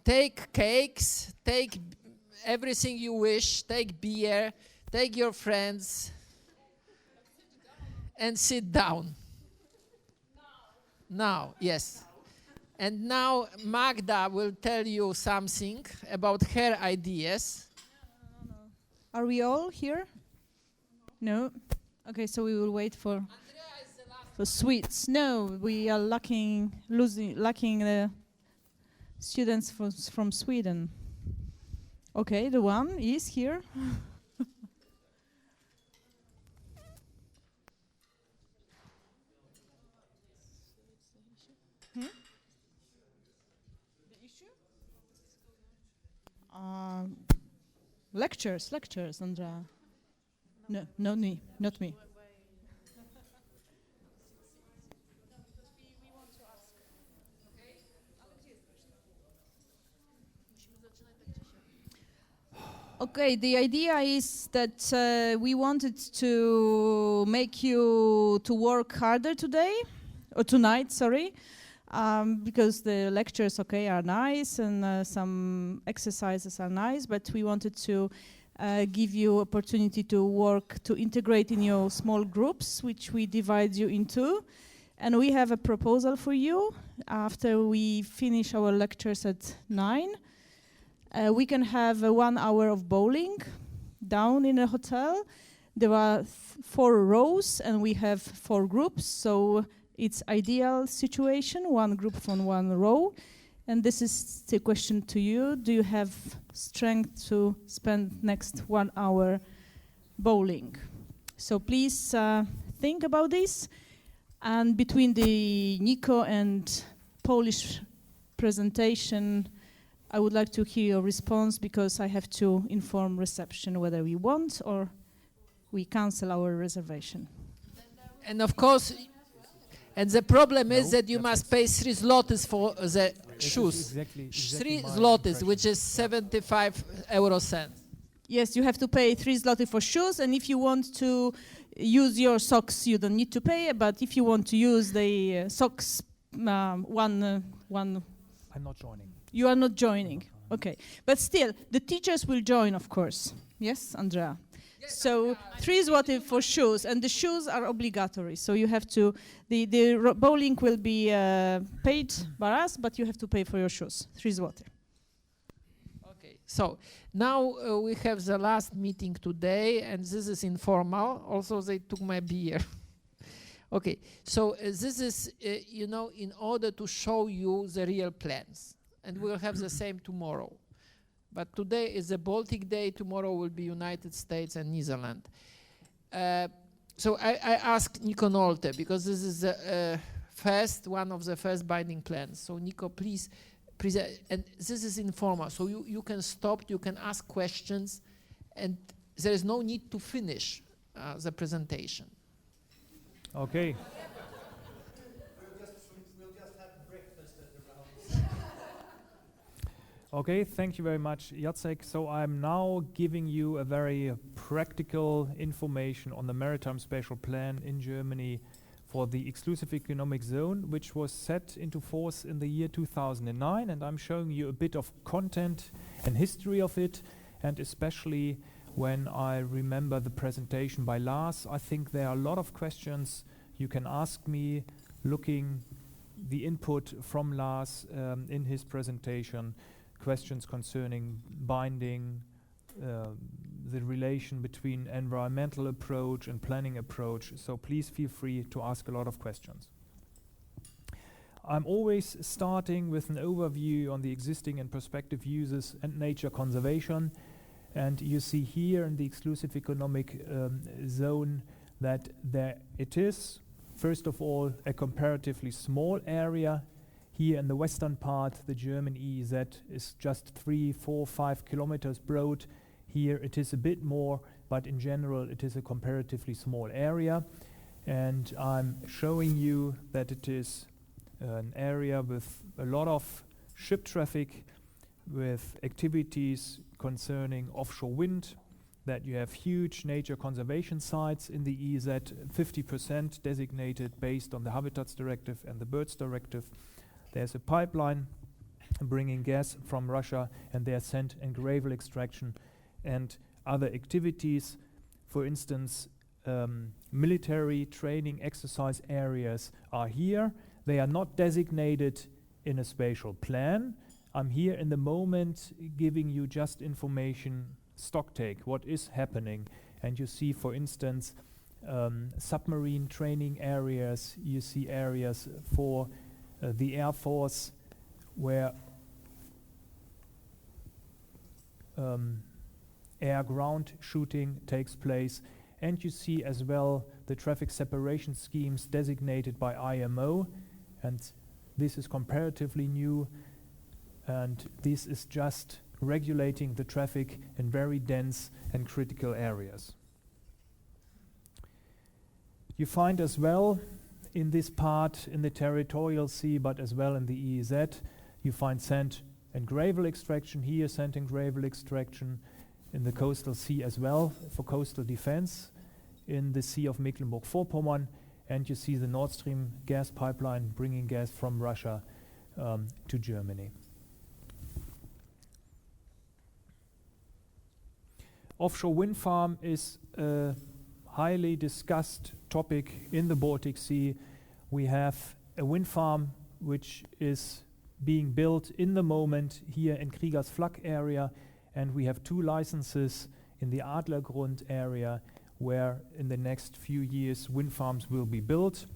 take cakes, take everything you wish, take beer, take your friends, and sit down. Now, yes. And now Magda will tell you something about her ideas. Are we all here? No? Okay, so we will wait for sweets. No, we are lacking the students from Sweden. Okay, the one is here. Lectures, Andrea. No, not me. Okay, the idea is that we wanted to make you to work harder today, or tonight, sorry, because the lectures, are nice and some exercises are nice, but we wanted to give you opportunity to work, to integrate in your small groups, which we divide you into. And we have a proposal for you. After we finish our lectures at 9, we can have 1 hour of bowling down in a hotel. There are 4 rows and we have 4 groups, so it's ideal situation, 1 group from 1 row. And this is the question to you. Do you have strength to spend next 1 hour bowling? So please think about this. And between the Nico and Polish presentation, I would like to hear your response because I have to inform reception whether we want or we cancel our reservation. And of course, and the problem is that you must pay 3 zlotys for the shoes. Exactly 3 zlotys, which is 75 euro cents. Yes, you have to pay 3 zloty for shoes, and if you want to use your socks, you don't need to pay. But if you want to use the socks, one. I'm not joining. You are not joining. Okay, but still, the teachers will join, of course. Yes, Andrea. Yes, so 3 zloty for shoes, and the shoes are obligatory. So you have to. The bowling will be paid by us, but you have to pay for your shoes. 3 zloty. So now we have the last meeting today, and this is informal. Also, they took my beer. Okay, so this is, in order to show you the real plans. And we'll have the same tomorrow. But today is the Baltic Day. Tomorrow will be United States and Netherlands. So I asked Nico Nolte, because this is the one of the first binding plans. So Nico, please, and this is informal, so you can stop, you can ask questions, and there is no need to finish the presentation. Okay. We'll just have breakfast at the round. Okay, thank you very much, Jacek. So I'm now giving you a very practical information on the Maritime Spatial Plan in Germany for the exclusive economic zone, which was set into force in the year 2009, and I'm showing you a bit of content and history of it, and especially when I remember the presentation by Lars, I think there are a lot of questions you can ask me, looking the input from Lars in his presentation, questions concerning binding, the relation between environmental approach and planning approach. So please feel free to ask a lot of questions. I'm always starting with an overview on the existing and prospective uses and nature conservation. And you see here in the exclusive economic zone that it is, first of all, a comparatively small area. Here in the western part, the German EEZ is just 3, 4, 5 kilometers broad. Here it is a bit more, but in general it is a comparatively small area. And I'm showing you that it is an area with a lot of ship traffic, with activities concerning offshore wind, that you have huge nature conservation sites in the EEZ, 50% designated based on the Habitats Directive and the Birds Directive. There's a pipeline bringing gas from Russia, and their sand and gravel extraction and other activities. For instance, military training exercise areas are here. They are not designated in a spatial plan. I'm here in the moment giving you just information, stock take, what is happening. And you see, for instance, submarine training areas. You see areas for the Air Force where air-ground shooting takes place. And you see as well the traffic separation schemes designated by IMO. And this is comparatively new. And this is just regulating the traffic in very dense and critical areas. You find as well in this part in the territorial sea, but as well in the EEZ, you find sand and gravel extraction here, sand and gravel extraction in the coastal sea as well for coastal defense in the Sea of Mecklenburg-Vorpommern, and you see the Nord Stream gas pipeline bringing gas from Russia to Germany. Offshore wind farm is a highly discussed topic in the Baltic Sea. We have a wind farm which is being built in the moment here in Kriegers Flak area, and we have 2 licenses in the Adlergrund area where in the next few years wind farms will be built.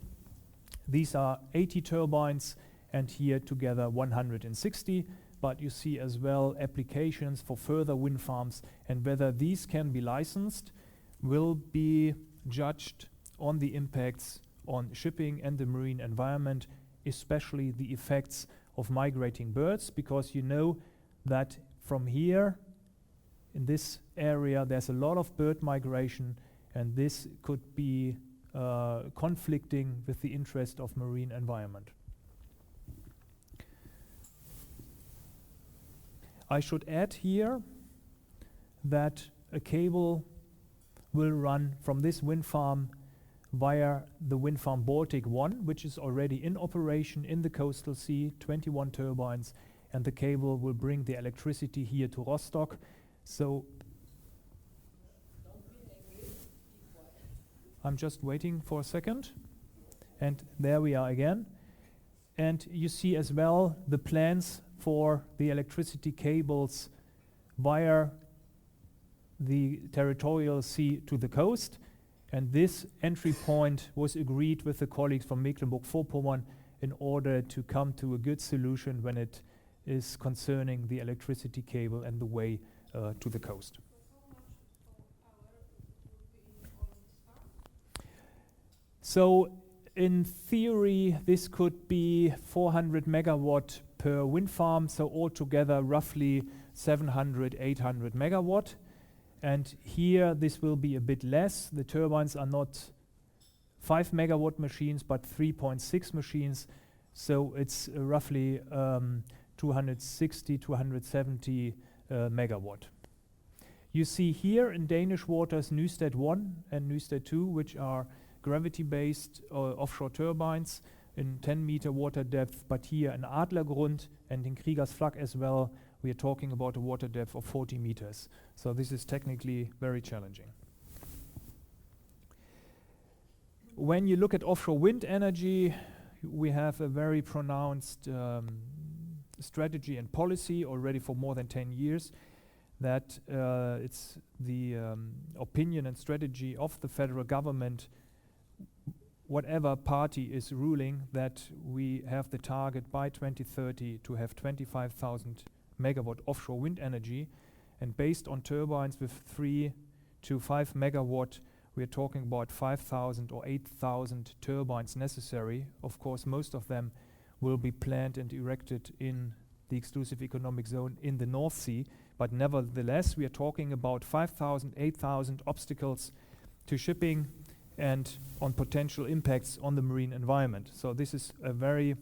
These are 80 turbines and here together 160, but you see as well applications for further wind farms, and whether these can be licensed will be judged on the impacts on shipping and the marine environment, especially the effects of migrating birds, because you know that from here in this area there's a lot of bird migration, and this could be conflicting with the interest of marine environment. I should add here that a cable will run from this wind farm via the wind farm Baltic 1, which is already in operation in the coastal sea, 21 turbines, and the cable will bring the electricity here to Rostock. So I'm just waiting for a second, and there we are again. And you see as well the plans for the electricity cables via the territorial sea to the coast. And this entry point was agreed with the colleagues from Mecklenburg-Vorpommern in order to come to a good solution when it is concerning the electricity cable and the way to the coast. So in theory, this could be 400 megawatt per wind farm, so altogether roughly 700, 800 megawatt. And here this will be a bit less. The turbines are not 5 megawatt machines, but 3.6 machines. So it's roughly 260, 270 megawatt. You see here in Danish waters Nysted 1 and Nysted 2, which are gravity-based offshore turbines in 10-meter water depth, but here in Adlergrund and in Kriegers Flak as well, we are talking about a water depth of 40 meters. So this is technically very challenging. When you look at offshore wind energy, we have a very pronounced strategy and policy already for more than 10 years that it's the opinion and strategy of the federal government, whatever party is ruling, that we have the target by 2030 to have 25,000 megawatt offshore wind energy, and based on turbines with 3 to 5 megawatt, we are talking about 5,000 or 8,000 turbines necessary. Of course, most of them will be planned and erected in the exclusive economic zone in the North Sea, but nevertheless, we are talking about 5,000, 8,000 obstacles to shipping and on potential impacts on the marine environment. So this is a very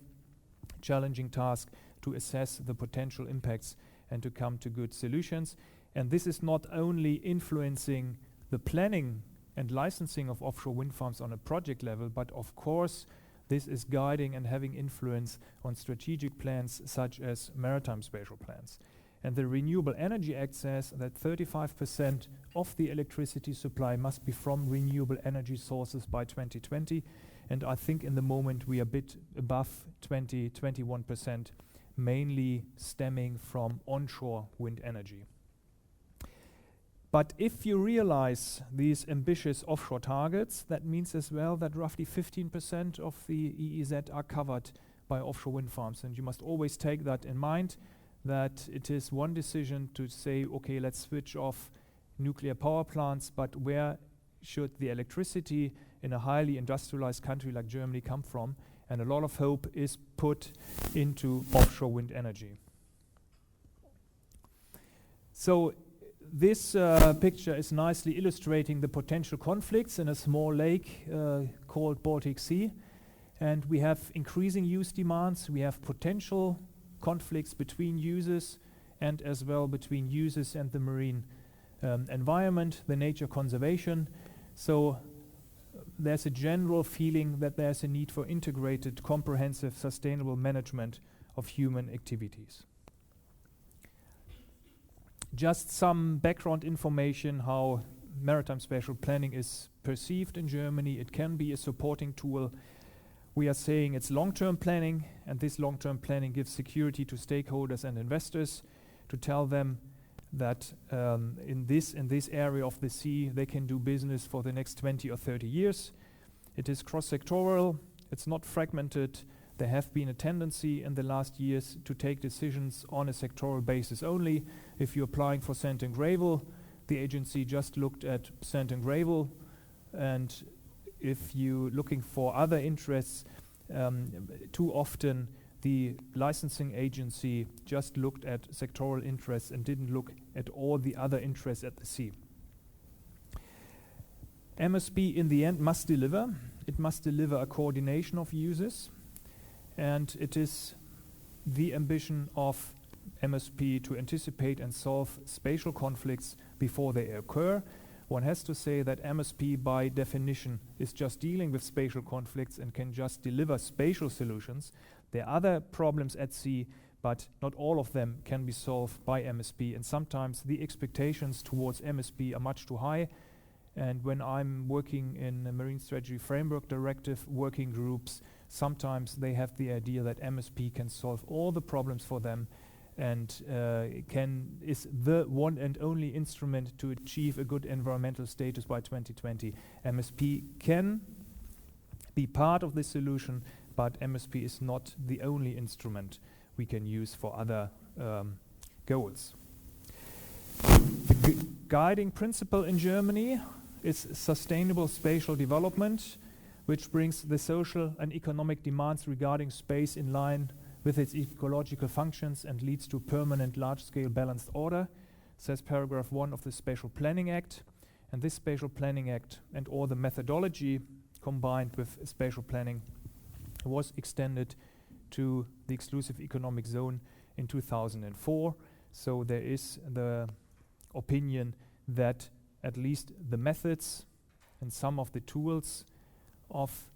challenging task to assess the potential impacts and to come to good solutions. And this is not only influencing the planning and licensing of offshore wind farms on a project level, but of course this is guiding and having influence on strategic plans such as maritime spatial plans. And the Renewable Energy Act says that 35% of the electricity supply must be from renewable energy sources by 2020. And I think in the moment we are a bit above 21%, mainly stemming from onshore wind energy. But if you realize these ambitious offshore targets, that means as well that roughly 15% of the EEZ are covered by offshore wind farms. And you must always take that in mind, that it is one decision to say, okay, let's switch off nuclear power plants, but where should the electricity in a highly industrialized country like Germany come from? And a lot of hope is put into offshore wind energy. So this picture is nicely illustrating the potential conflicts in a small lake called Baltic Sea. And we have increasing use demands. We have potential conflicts between users and as well between users and the marine environment, the nature conservation. So there's a general feeling that there's a need for integrated, comprehensive, sustainable management of human activities. Just some background information how maritime spatial planning is perceived in Germany. It can be a supporting tool. We are saying it's long-term planning, and this long-term planning gives security to stakeholders and investors to tell them that in this area of the sea they can do business for the next 20 or 30 years. It is cross-sectoral, it's not fragmented. There have been a tendency in the last years to take decisions on a sectoral basis only. If you're applying for sand and gravel, the agency just looked at sand and gravel, and if you're looking for other interests, too often the licensing agency just looked at sectoral interests and didn't look at all the other interests at the sea. MSP in the end must deliver. It must deliver a coordination of users, and it is the ambition of MSP to anticipate and solve spatial conflicts before they occur. One has to say that MSP by definition is just dealing with spatial conflicts and can just deliver spatial solutions. There are other problems at sea, but not all of them can be solved by MSP, and sometimes the expectations towards MSP are much too high. And when I'm working in a Marine Strategy Framework Directive working groups, sometimes they have the idea that MSP can solve all the problems for them and is the one and only instrument to achieve a good environmental status by 2020. MSP can be part of the solution, but MSP is not the only instrument we can use for other goals. The guiding principle in Germany is sustainable spatial development, which brings the social and economic demands regarding space in line with its ecological functions and leads to permanent large-scale balanced order, says paragraph 1 of the Spatial Planning Act. And this Spatial Planning Act and all the methodology combined with spatial planning was extended to the exclusive economic zone in 2004. So there is the opinion that at least the methods and some of the tools of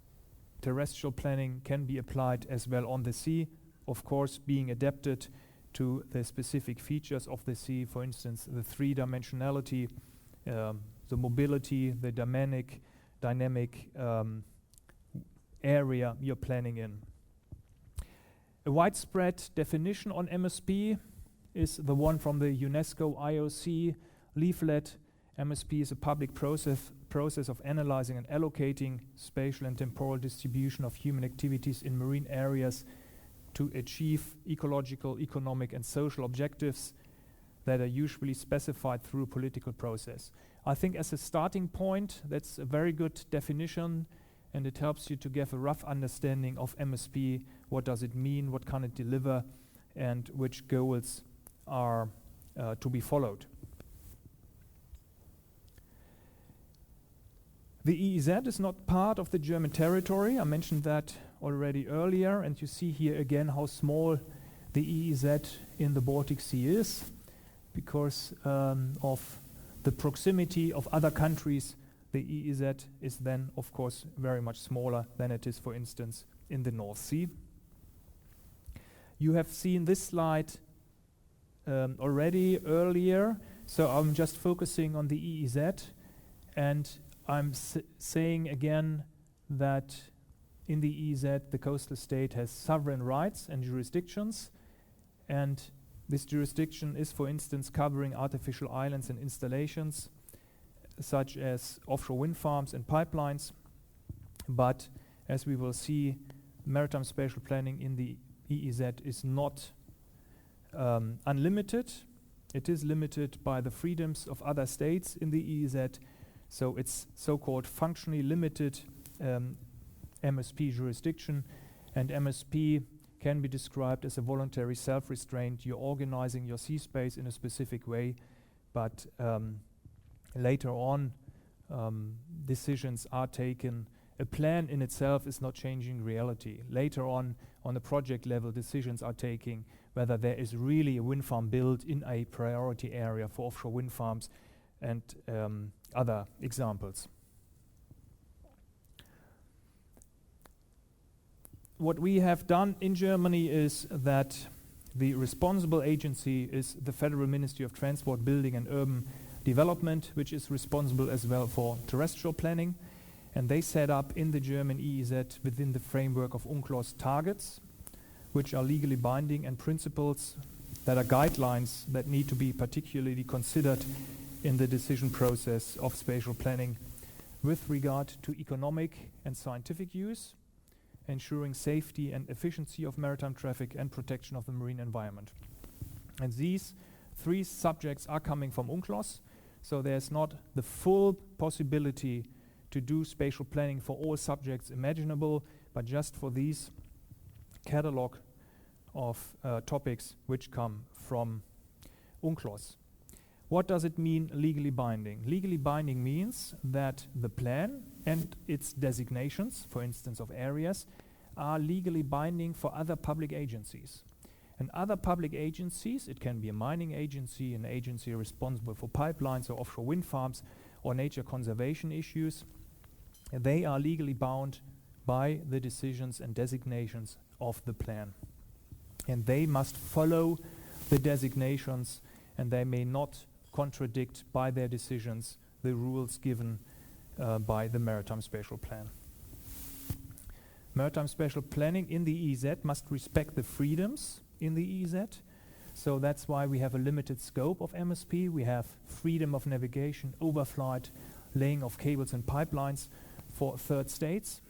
terrestrial planning can be applied as well on the sea, of course being adapted to the specific features of the sea, for instance the three-dimensionality, the mobility, the dynamic area you're planning in. A widespread definition on MSP is the one from the UNESCO IOC leaflet. MSP is a public process of analyzing and allocating spatial and temporal distribution of human activities in marine areas to achieve ecological, economic and social objectives that are usually specified through a political process. I think as a starting point, that's a very good definition, and it helps you to give a rough understanding of MSP, what does it mean, what can it deliver, and which goals are to be followed. The EEZ is not part of the German territory. I mentioned that already earlier, and you see here again how small the EEZ in the Baltic Sea is because of the proximity of other countries. The EEZ is then, of course, very much smaller than it is, for instance, in the North Sea. You have seen this slide already earlier, so I'm just focusing on the EEZ, and I'm saying again that in the EEZ the coastal state has sovereign rights and jurisdictions, and this jurisdiction is, for instance, covering artificial islands and installations such as offshore wind farms and pipelines. But as we will see, maritime spatial planning in the EEZ is not unlimited. It is limited by the freedoms of other states in the EEZ, so it's so-called functionally limited MSP jurisdiction, and MSP can be described as a voluntary self-restraint. You're organizing your sea space in a specific way, but later on decisions are taken. A plan in itself is not changing reality. Later on the project level, decisions are taking whether there is really a wind farm built in a priority area for offshore wind farms and other examples. What we have done in Germany is that the responsible agency is the Federal Ministry of Transport, Building and Urban Development, which is responsible as well for terrestrial planning. And they set up in the German EEZ within the framework of UNCLOS targets, which are legally binding, and principles that are guidelines that need to be particularly considered in the decision process of spatial planning with regard to economic and scientific use, ensuring safety and efficiency of maritime traffic and protection of the marine environment. And these three subjects are coming from UNCLOS, so there's not the full possibility to do spatial planning for all subjects imaginable, but just for these catalog of topics which come from UNCLOS. What does it mean legally binding? Legally binding means that the plan and its designations, for instance of areas, are legally binding for other public agencies. And other public agencies, it can be a mining agency, an agency responsible for pipelines or offshore wind farms or nature conservation issues, they are legally bound by the decisions and designations of the plan. And they must follow the designations, and they may not contradict by their decisions the rules given by the Maritime Spatial Plan. Maritime Spatial Planning in the EEZ must respect the freedoms in the EEZ, so that's why we have a limited scope of MSP. We have freedom of navigation, overflight, laying of cables and pipelines for third states.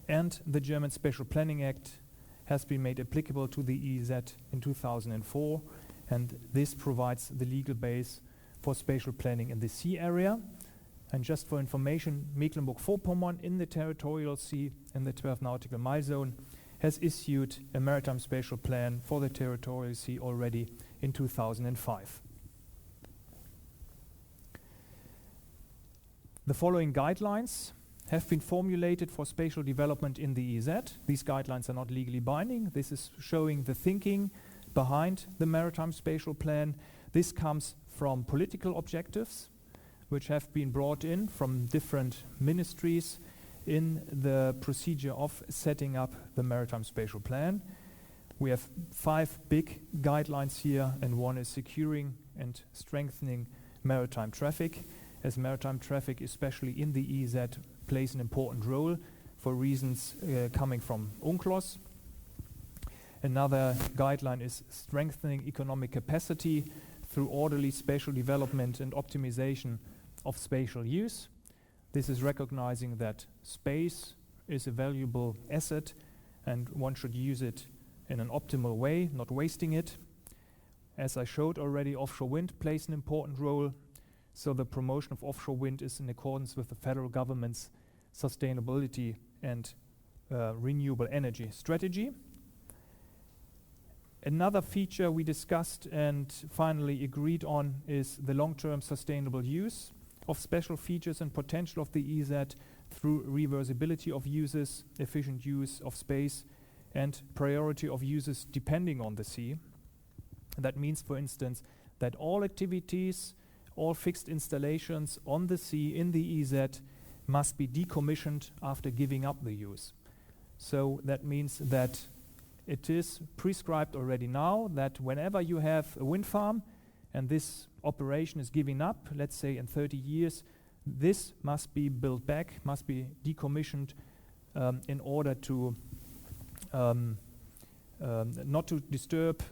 And the German Spatial Planning Act has been made applicable to the EEZ in 2004, and this provides the legal base for spatial planning in the sea area. And just for information, Mecklenburg-Vorpommern in the territorial sea, in the 12 nautical mile zone, has issued a maritime spatial plan for the territorial sea already in 2005. The following guidelines have been formulated for spatial development in the EEZ. These guidelines are not legally binding. This is showing the thinking behind the Maritime Spatial Plan. This comes from political objectives, which have been brought in from different ministries in the procedure of setting up the Maritime Spatial Plan. We have 5 big guidelines here, and one is securing and strengthening maritime traffic, as maritime traffic, especially in the EEZ, plays an important role for reasons coming from UNCLOS. Another guideline is strengthening economic capacity through orderly spatial development and optimization of spatial use. This is recognizing that space is a valuable asset and one should use it in an optimal way, not wasting it. As I showed already, offshore wind plays an important role, so the promotion of offshore wind is in accordance with the federal government's sustainability and renewable energy strategy. Another feature we discussed and finally agreed on is the long-term sustainable use of special features and potential of the EEZ through reversibility of uses, efficient use of space, and priority of uses depending on the sea. That means, for instance, that all activities, all fixed installations on the sea in the EEZ must be decommissioned after giving up the use. So that means that it is prescribed already now that whenever you have a wind farm and this operation is giving up, let's say in 30 years, this must be built back, must be decommissioned in order to not to disturb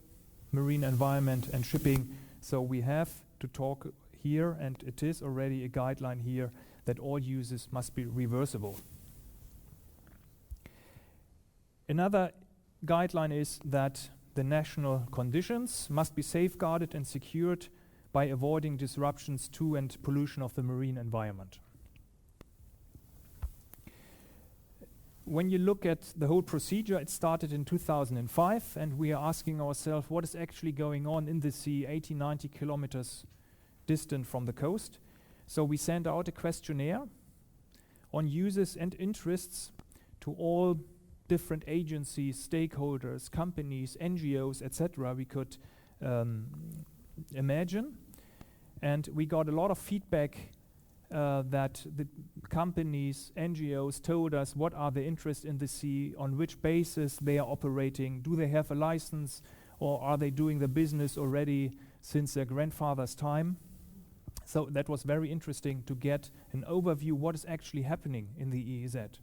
marine environment and shipping. So we have to talk here, and it is already a guideline here that all uses must be reversible. Another guideline is that the national conditions must be safeguarded and secured by avoiding disruptions to and pollution of the marine environment. When you look at the whole procedure, it started in 2005, and we are asking ourselves what is actually going on in the sea 80, 90 kilometers distant from the coast. So we sent out a questionnaire on uses and interests to all different agencies, stakeholders, companies, NGOs, etc. we could imagine. And we got a lot of feedback that the companies, NGOs told us what are the interests in the sea, on which basis they are operating, do they have a license, or are they doing the business already since their grandfather's time. So that was very interesting to get an overview what is actually happening in the EEZ.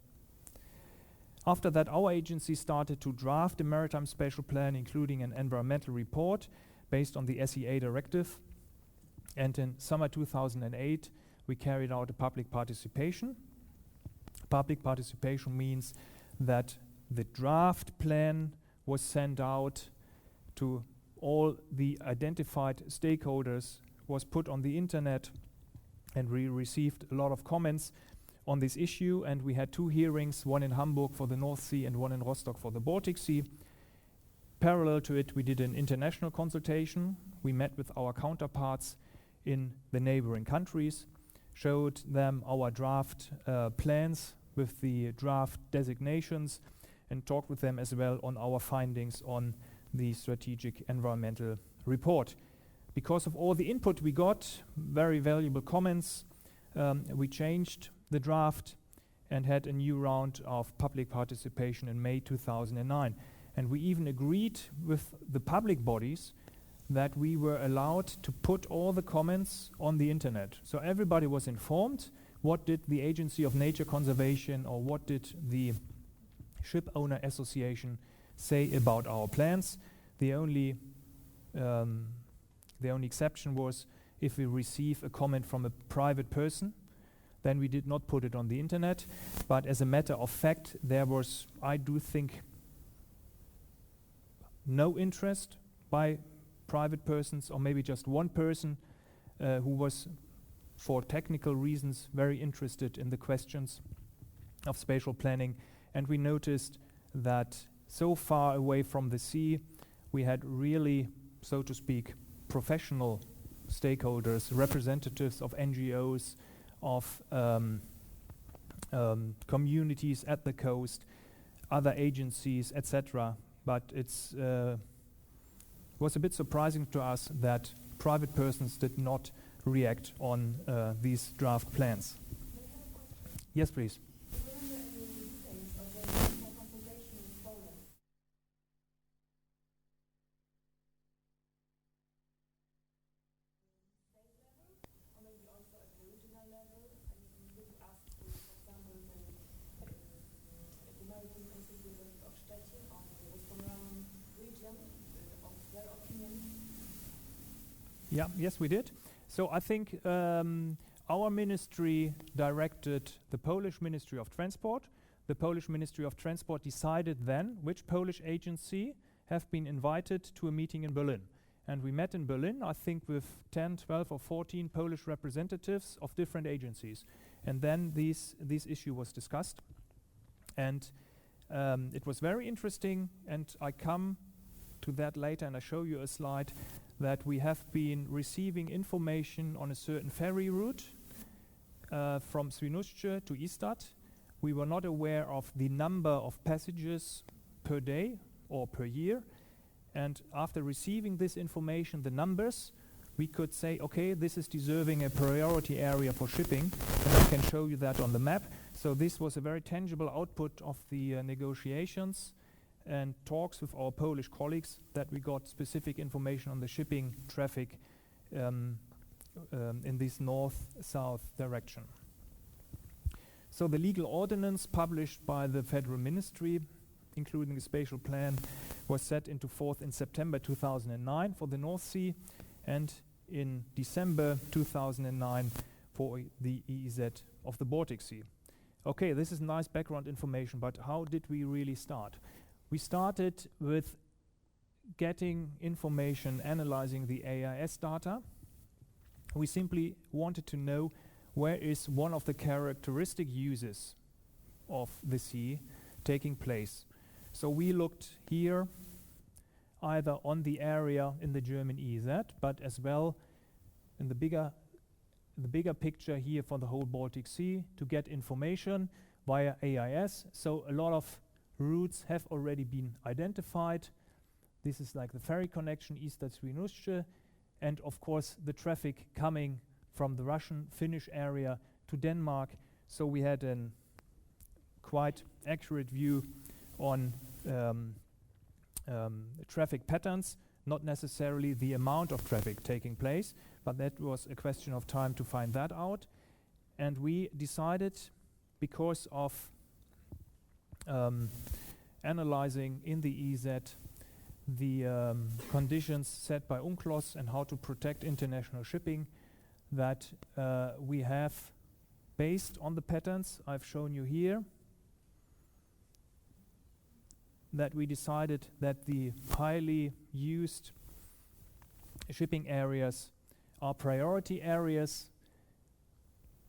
After that, our agency started to draft a maritime spatial plan, including an environmental report based on the SEA directive. And in summer 2008, we carried out a public participation. Public participation means that the draft plan was sent out to all the identified stakeholders, was put on the internet, and we received a lot of comments on this issue. And we had 2 hearings, one in Hamburg for the North Sea and one in Rostock for the Baltic Sea. Parallel to it, we did an international consultation. We met with our counterparts in the neighboring countries, showed them our draft plans with the draft designations, and talked with them as well on our findings on the strategic environmental report. Because of all the input we got, very valuable comments, we changed the draft and had a new round of public participation in May 2009. And we even agreed with the public bodies that we were allowed to put all the comments on the internet. So everybody was informed what did the Agency of Nature Conservation or what did the Ship Owner Association say about our plans. The only exception was if we receive a comment from a private person, then we did not put it on the internet. But as a matter of fact, there was, I do think, no interest by private persons, or maybe just one person who was, for technical reasons, very interested in the questions of spatial planning. And we noticed that so far away from the sea, we had really, so to speak, professional stakeholders, representatives of NGOs, of communities at the coast, other agencies, etc. But it's was a bit surprising to us that private persons did not react on these draft plans. Yes, please. Yeah, yes, we did. So I think our ministry directed the Polish Ministry of Transport. The Polish Ministry of Transport decided then which Polish agency have been invited to a meeting in Berlin. And we met in Berlin, I think, with 10, 12 or 14 Polish representatives of different agencies. And then this issue was discussed. And it was very interesting, and I come to that later, and I show you a slide that we have been receiving information on a certain ferry route from Świnoujście to Istad. We were not aware of the number of passengers per day or per year. And after receiving this information, the numbers, we could say, okay, this is deserving a priority area for shipping, and I can show you that on the map. So this was a very tangible output of the negotiations and talks with our Polish colleagues, that we got specific information on the shipping traffic in this north-south direction. So the legal ordinance published by the Federal Ministry, including the spatial plan, was set into force in September 2009 for the North Sea, and in December 2009 for the EEZ of the Baltic Sea. Okay, this is nice background information, but how did we really start? We started with getting information, analyzing the AIS data. We simply wanted to know where is one of the characteristic uses of the sea taking place. So we looked here either on the area in the German EEZ, but as well in the bigger picture here for the whole Baltic Sea to get information via AIS. So a lot of routes have already been identified. This is like the ferry connection Istad Swinoujscie, and of course the traffic coming from the Russian-Finnish area to Denmark. So we had a quite accurate view on traffic patterns, not necessarily the amount of traffic taking place, but that was a question of time to find that out. And we decided, because of analyzing in the EEZ the conditions set by UNCLOS and how to protect international shipping, that we have, based on the patterns I've shown you here, that we decided that the highly used shipping areas are priority areas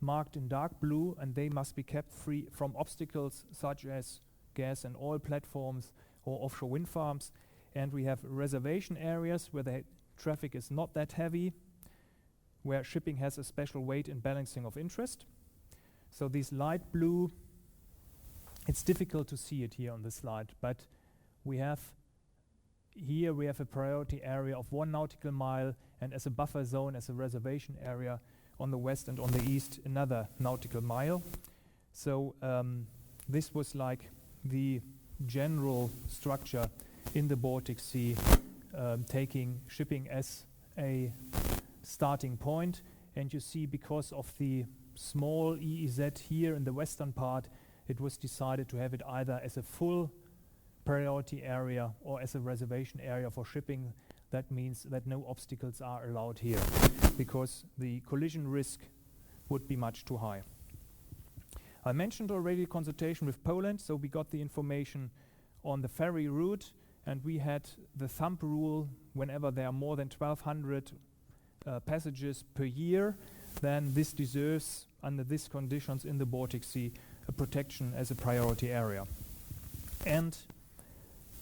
marked in dark blue, and they must be kept free from obstacles such as gas and oil platforms or offshore wind farms. And we have reservation areas where the traffic is not that heavy, where shipping has a special weight in balancing of interest. So this light blue, it's difficult to see it here on the slide, but we have here a priority area of 1 nautical mile, and as a buffer zone, as a reservation area on the west and on the east, another nautical mile. So this was like the general structure in the Baltic Sea, taking shipping as a starting point. And you see, because of the small EEZ here in the western part, it was decided to have it either as a full priority area or as a reservation area for shipping. That means that no obstacles are allowed here, because the collision risk would be much too high. I mentioned already consultation with Poland, so we got the information on the ferry route, and we had the thumb rule: whenever there are more than 1,200 passages per year, then this deserves, under these conditions in the Baltic Sea, a protection as a priority area. And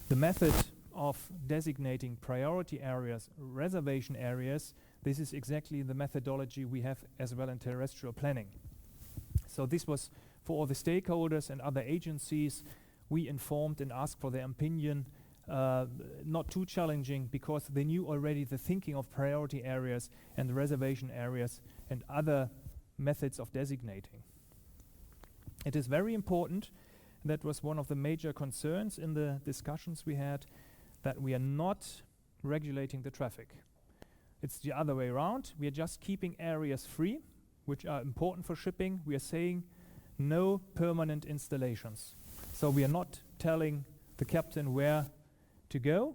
the method of designating priority areas, reservation areas, this is exactly the methodology we have as well in terrestrial planning. So this was for all the stakeholders and other agencies. We informed and asked for their opinion, not too challenging, because they knew already the thinking of priority areas and the reservation areas and other methods of designating. It is very important, that was one of the major concerns in the discussions we had, that we are not regulating the traffic. It's the other way around. We are just keeping areas free, which are important for shipping. We are saying no permanent installations. So we are not telling the captain where to go.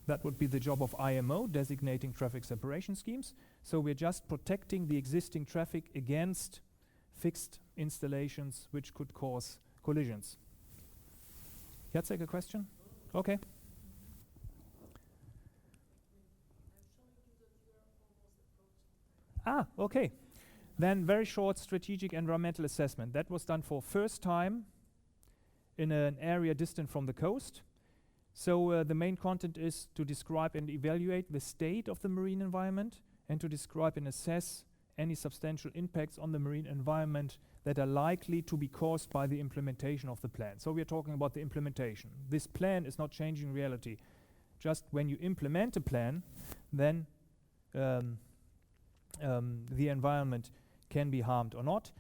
That would be the job of IMO, designating traffic separation schemes. So we're just protecting the existing traffic against fixed installations which could cause collisions. Jacek, a question? Okay. Okay. Then very short strategic environmental assessment. That was done for first time in an area distant from the coast. So the main content is to describe and evaluate the state of the marine environment, and to describe and assess any substantial impacts on the marine environment that are likely to be caused by the implementation of the plan. So we are talking about the implementation. This plan is not changing reality. Just when you implement a plan, then the environment can be harmed or not.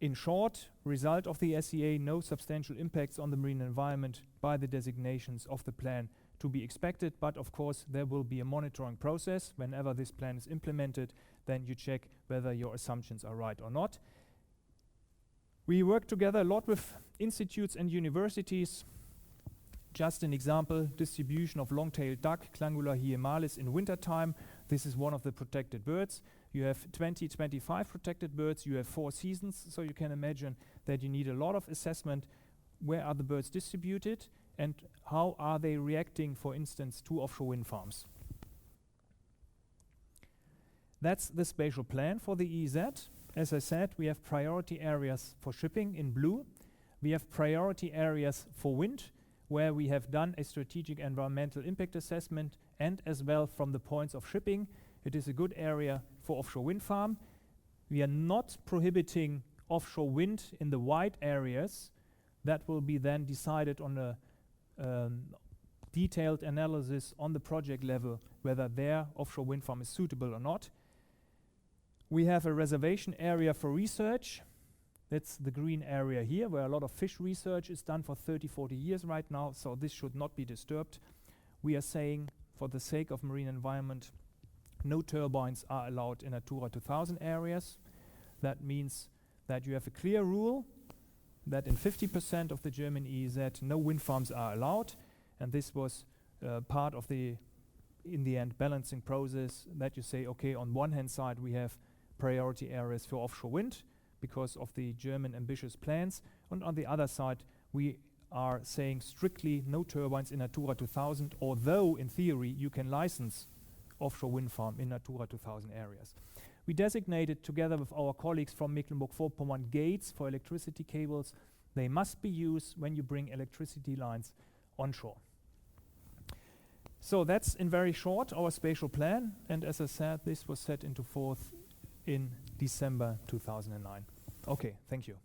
In short, result of the SEA, no substantial impacts on the marine environment by the designations of the plan to be expected, but of course there will be a monitoring process. Whenever this plan is implemented, then you check whether your assumptions are right or not. We work together a lot with institutes and universities. Just an example, distribution of long-tailed duck, Clangula hyemalis, in wintertime. This is one of the protected birds. You have 25 protected birds, you have 4 seasons, so you can imagine that you need a lot of assessment. Where are the birds distributed and how are they reacting, for instance, to offshore wind farms? That's the spatial plan for the EEZ. As I said, we have priority areas for shipping in blue. We have priority areas for wind, where we have done a strategic environmental impact assessment, and as well from the points of shipping, it is a good area for offshore wind farm. We are not prohibiting offshore wind in the wide areas. That will be then decided on a detailed analysis on the project level, whether their offshore wind farm is suitable or not. We have a reservation area for research. That's the green area here, where a lot of fish research is done for 30, 40 years right now, so this should not be disturbed. We are saying, for the sake of marine environment, no turbines are allowed in Natura 2000 areas. That means that you have a clear rule that in 50% of the German EEZ, no wind farms are allowed, and this was part of the, in the end, balancing process, that you say, okay, on one hand side we have priority areas for offshore wind because of the German ambitious plans, and on the other side we are saying strictly no turbines in Natura 2000, although in theory you can license offshore wind farm in Natura 2000 areas. We designated, together with our colleagues from Mecklenburg-Vorpommern, gates for electricity cables. They must be used when you bring electricity lines onshore. So that's in very short our spatial plan, and as I said, this was set into force in December 2009. Okay, thank you.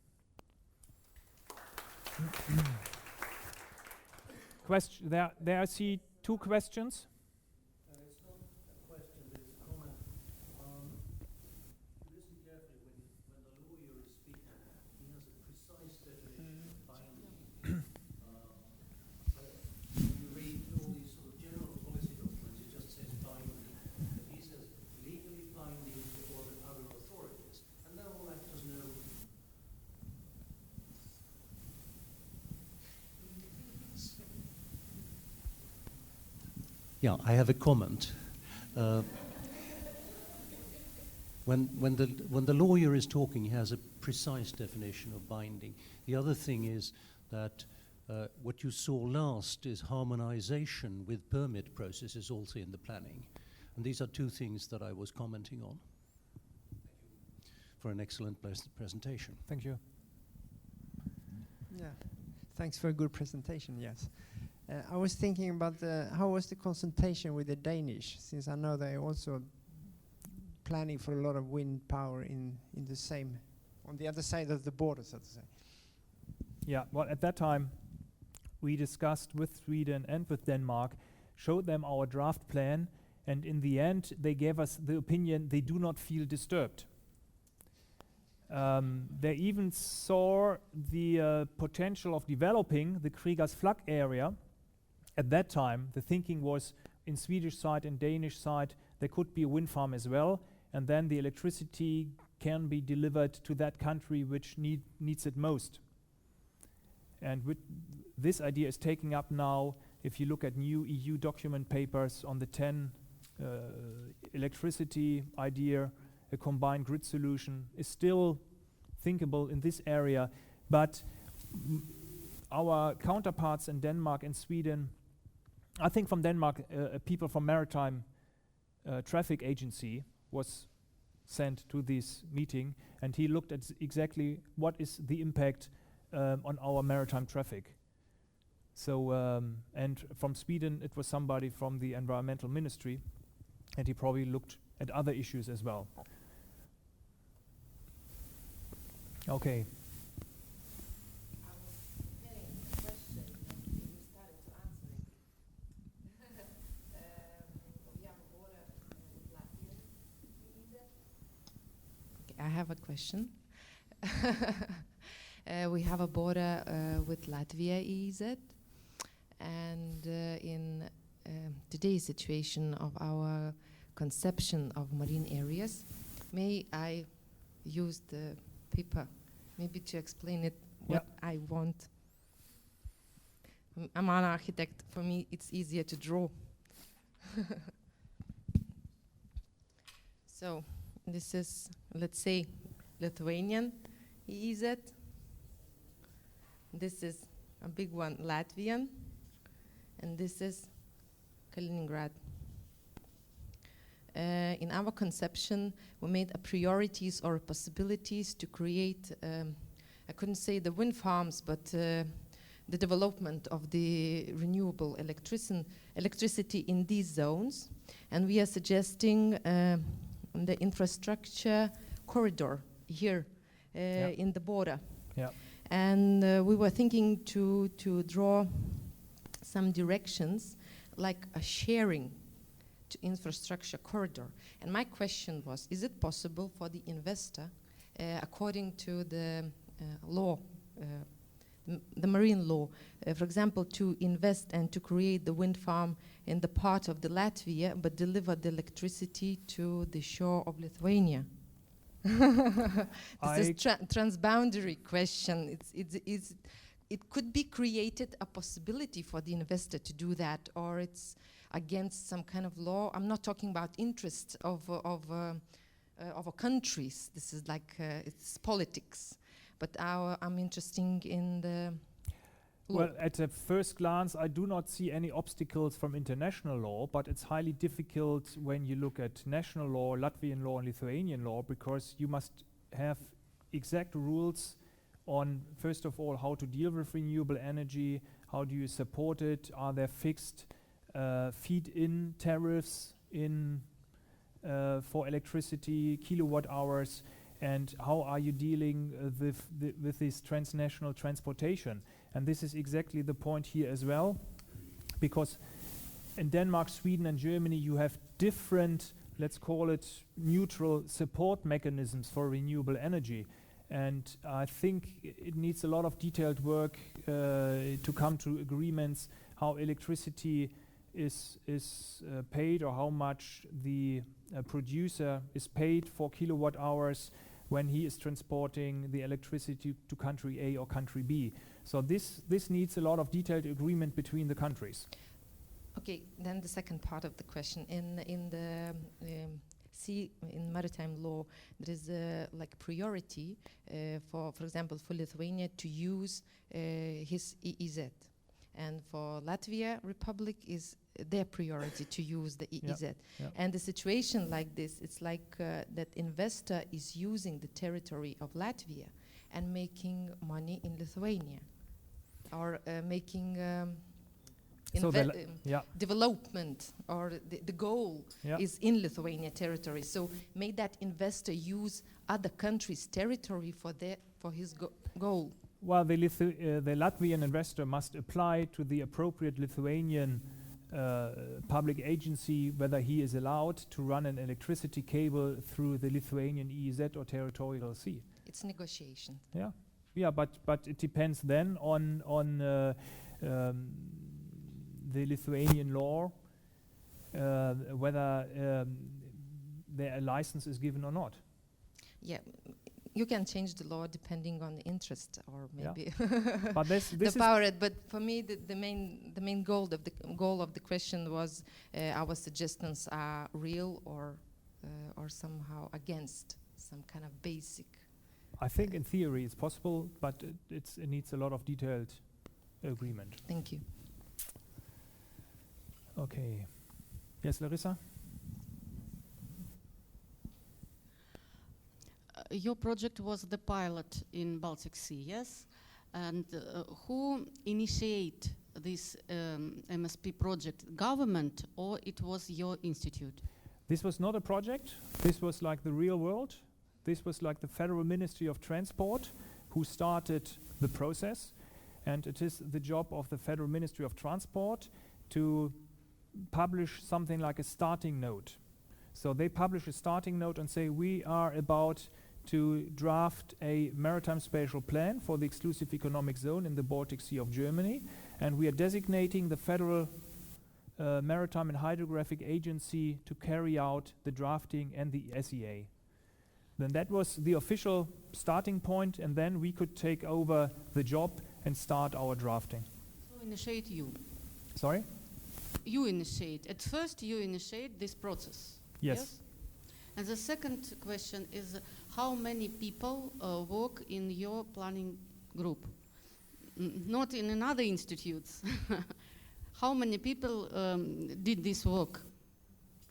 There I see 2 questions. It's not a question, but it's a comment. If you listen carefully when the lawyer is speaking, he has a precise definition of binding. But when you read all these sort of general policy documents, it just says binding. But he says legally binding to other authorities. And then all actors know. Yeah, I have a comment. When the lawyer is talking, he has a precise definition of binding. The other thing is that what you saw last is harmonization with permit processes also in the planning. And these are 2 things that I was commenting on. For an excellent presentation. Thank you. Yeah, thanks for a good presentation, yes. I was thinking about how was the consultation with the Danish, since I know they're also planning for a lot of wind power in the same, on the other side of the border, so to say. Yeah, well, at that time, we discussed with Sweden and with Denmark, showed them our draft plan, and in the end, they gave us the opinion they do not feel disturbed. They even saw the potential of developing the Kriegers Flak area. At that time, the thinking was in Swedish side and Danish side, there could be a wind farm as well, and then the electricity can be delivered to that country which needs it most. And this idea is taking up now, if you look at new EU document papers on the 10 electricity idea, a combined grid solution is still thinkable in this area, but our counterparts in Denmark and Sweden, I think from Denmark, people from Maritime Traffic Agency was sent to this meeting, and he looked at exactly what is the impact on our maritime traffic. So, and from Sweden, it was somebody from the environmental ministry, and he probably looked at other issues as well. Okay. have a question. We have a border with Latvia EEZ, and in today's situation of our conception of marine areas, may I use the paper maybe to explain it what I want? I'm an architect. For me, it's easier to draw. So this is, let's say, Lithuanian EEZ. This is a big one, Latvian. And this is Kaliningrad. In our conception, we made a priorities or possibilities to create, I couldn't say the wind farms, but the development of the renewable electricity in these zones. And we are suggesting the infrastructure corridor here in the border. Yeah. And we were thinking to draw some directions, like a sharing to infrastructure corridor. And my question was, is it possible for the investor, according to the law, the marine law, for example, to invest and to create the wind farm in the part of the Latvia, but deliver the electricity to the shore of Lithuania? This is transboundary question. It could be created a possibility for the investor to do that, or it's against some kind of law. I'm not talking about interests of countries. This is like it's politics. But I'm interested in the law. Well, at a first glance, I do not see any obstacles from international law, but it's highly difficult when you look at national law, Latvian law and Lithuanian law, because you must have exact rules on, first of all, how to deal with renewable energy, how do you support it, are there fixed feed-in tariffs for electricity, kilowatt hours, and how are you dealing with this transnational transportation? And this is exactly the point here as well, because in Denmark, Sweden and Germany you have different, let's call it, neutral support mechanisms for renewable energy. And I think it needs a lot of detailed work to come to agreements how electricity is paid, or how much the producer is paid for kilowatt hours when he is transporting the electricity to country A or country B. So this needs a lot of detailed agreement between the countries. Okay, then the second part of the question. In the sea, in maritime law, there is like priority for example, for Lithuania to use his EEZ. And for Latvia Republic is their priority to use the EEZ. Yeah. And the situation like this, it's like that investor is using the territory of Latvia and making money in Lithuania, or making So development, or the goal is in Lithuania territory. So may that investor use other countries' territory for his goal? Well, the Latvian investor must apply to the appropriate Lithuanian public agency whether he is allowed to run an electricity cable through the Lithuanian EEZ or territorial sea. It's negotiation. Yeah, but it depends then on the Lithuanian law whether a license is given or not. Yeah. You can change the law depending on the interest, or maybe but this the power. But for me, the main goal of the question was our suggestions are real or somehow against some kind of basic. I think in theory it's possible, but it needs a lot of detailed agreement. Thank you. Okay. Yes, Larissa? Your project was the pilot in Baltic Sea, yes? And who initiated this MSP project? Government, or it was your institute? This was not a project. This was like the real world. This was like the Federal Ministry of Transport who started the process. And it is the job of the Federal Ministry of Transport to publish something like a starting note. So they publish a starting note and say, we are about to draft a maritime spatial plan for the exclusive economic zone in the Baltic Sea of Germany, and we are designating the Federal Maritime and Hydrographic Agency to carry out the drafting and the SEA. Then that was the official starting point, and then we could take over the job and start our drafting. So initiate you. Sorry? You initiate. At first you initiate this process. Yes. And the second question is how many people work in your planning group? Not in another institutes. How many people did this work?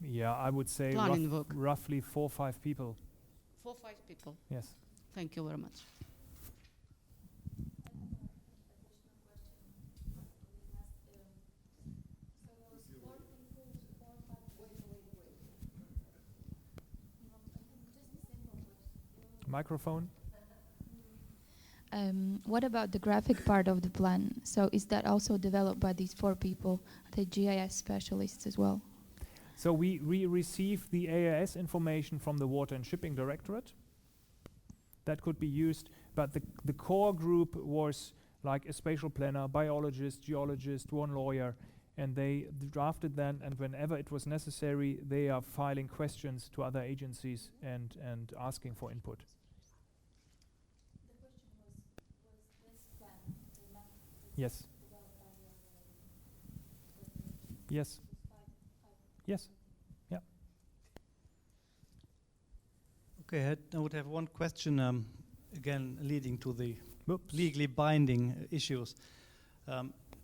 Yeah, I would say Planning work. roughly 4 or 5 people. 4 or 5 people. Yes. Thank you very much. Microphone? What about the graphic part of the plan? So is that also developed by these 4 people, the GIS specialists as well? So we receive the AIS information from the Water and Shipping Directorate. That could be used, but the core group was like a spatial planner, biologist, geologist, one lawyer, and they drafted then, and whenever it was necessary, they are filing questions to other agencies and asking for input. Yes. Yes. Yes. Yeah. Okay, I would have one question, again, leading to the Oops. legally binding issues.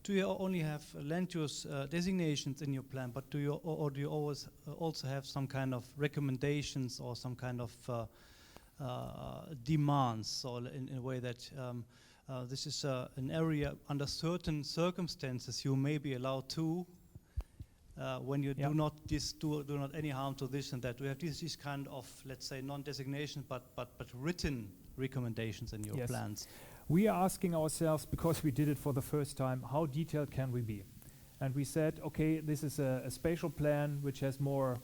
Do you only have land use designations in your plan, but do you always also have some kind of recommendations or some kind of demands, so in a way that this is an area under certain circumstances you may be allowed to, when you do not any harm to this and that. We have these kind of, let's say, non-designation but written recommendations in your plans. We are asking ourselves, because we did it for the first time, how detailed can we be? And we said, okay, this is a spatial plan which has more,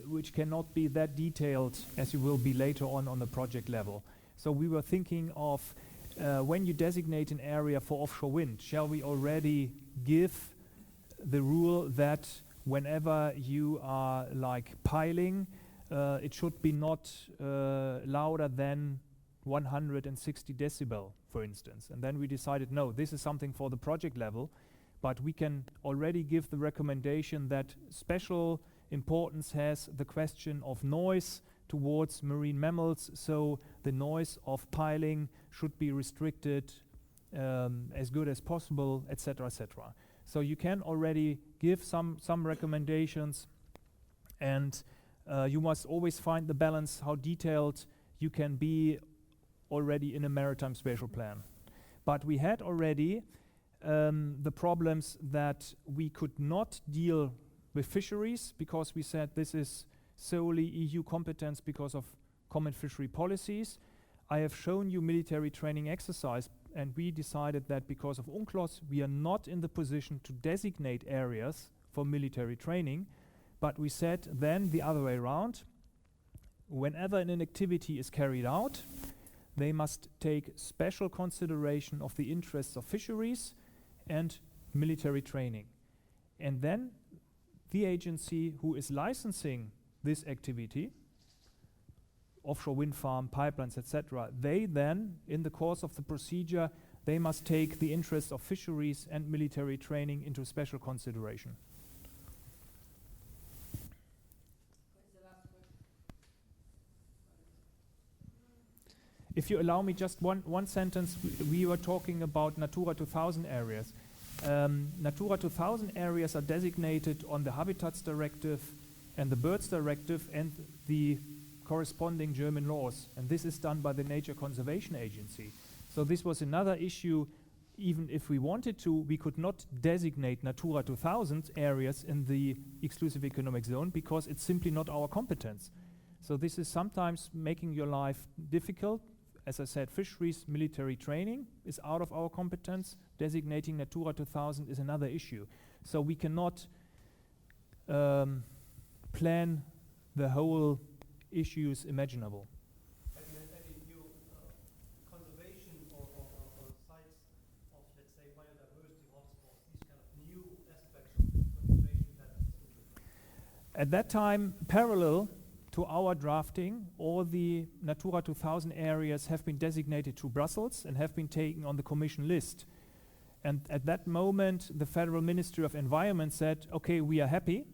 which cannot be that detailed as you will be later on the project level. So we were thinking of when you designate an area for offshore wind, shall we already give the rule that whenever you are like piling, it should be not louder than 160 decibel, for instance. And then we decided, no, this is something for the project level, but we can already give the recommendation that special importance has the question of noise towards marine mammals, so the noise of piling should be restricted as good as possible, etc., etc. So you can already give some recommendations, and you must always find the balance how detailed you can be already in a maritime spatial plan. But we had already the problems that we could not deal with fisheries because we said this is solely EU competence because of common fishery policies. I have shown you military training exercise, and we decided that because of UNCLOS we are not in the position to designate areas for military training, but we said then the other way around. Whenever an activity is carried out, they must take special consideration of the interests of fisheries and military training. And then the agency who is licensing this activity, offshore wind farm, pipelines, etc., they then, in the course of the procedure, they must take the interests of fisheries and military training into special consideration. If you allow me just one sentence, we were talking about Natura 2000 areas. Natura 2000 areas are designated on the Habitats Directive and the Birds Directive and the corresponding German laws, and this is done by the Nature Conservation Agency. So this was another issue. Even if we wanted to, we could not designate Natura 2000 areas in the exclusive economic zone because it's simply not our competence. So this is sometimes making your life difficult. As I said, fisheries, military training is out of our competence. Designating Natura 2000 is another issue. So we cannot plan the whole issues imaginable. At that time, parallel to our drafting, all the Natura 2000 areas have been designated to Brussels and have been taken on the Commission list. And at that moment, the Federal Ministry of Environment said, okay, we are happy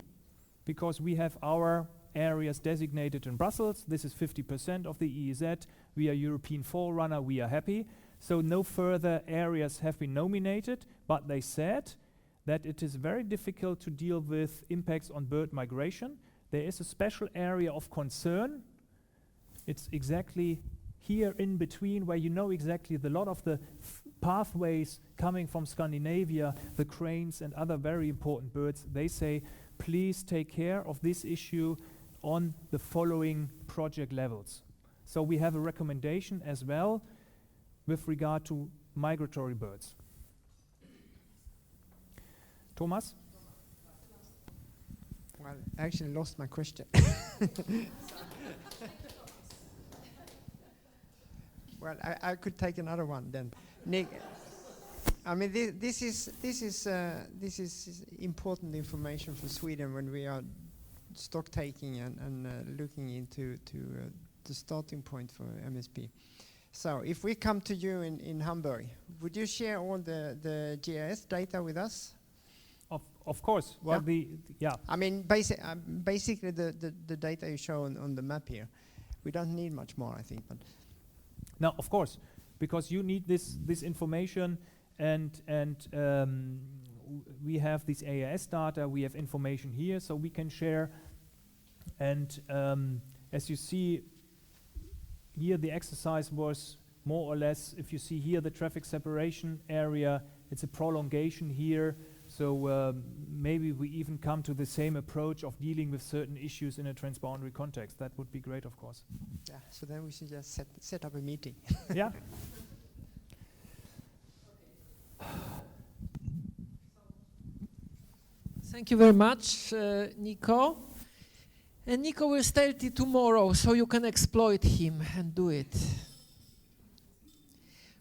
because we have our areas designated in Brussels. This is 50% of the EEZ. We are European forerunner. We are happy. So no further areas have been nominated, but they said that it is very difficult to deal with impacts on bird migration. There is a special area of concern. It's exactly here in between where you know exactly the lot of the pathways coming from Scandinavia, the cranes and other very important birds. They say, please take care of this issue on the following project levels. So we have a recommendation as well with regard to migratory birds. Thomas? Well, I actually lost my question. Well, I could take another one then. Nick, I mean, this is important information for Sweden when we are stock taking and looking into the starting point for MSP. So, if we come to you in Hamburg, would you share all the GIS data with us? Of course. Well, yeah. I mean, basically the data you show on the map here. We don't need much more, I think. But no, of course, because you need this information, and we have this AIS data. We have information here, so we can share. And as you see here, the exercise was more or less. If you see here the traffic separation area, it's a prolongation here. So maybe we even come to the same approach of dealing with certain issues in a transboundary context. That would be great, of course. Yeah, so then we should just set up a meeting. Yeah. Thank you very much, Nico. And Nico will stay till tomorrow, so you can exploit him and do it.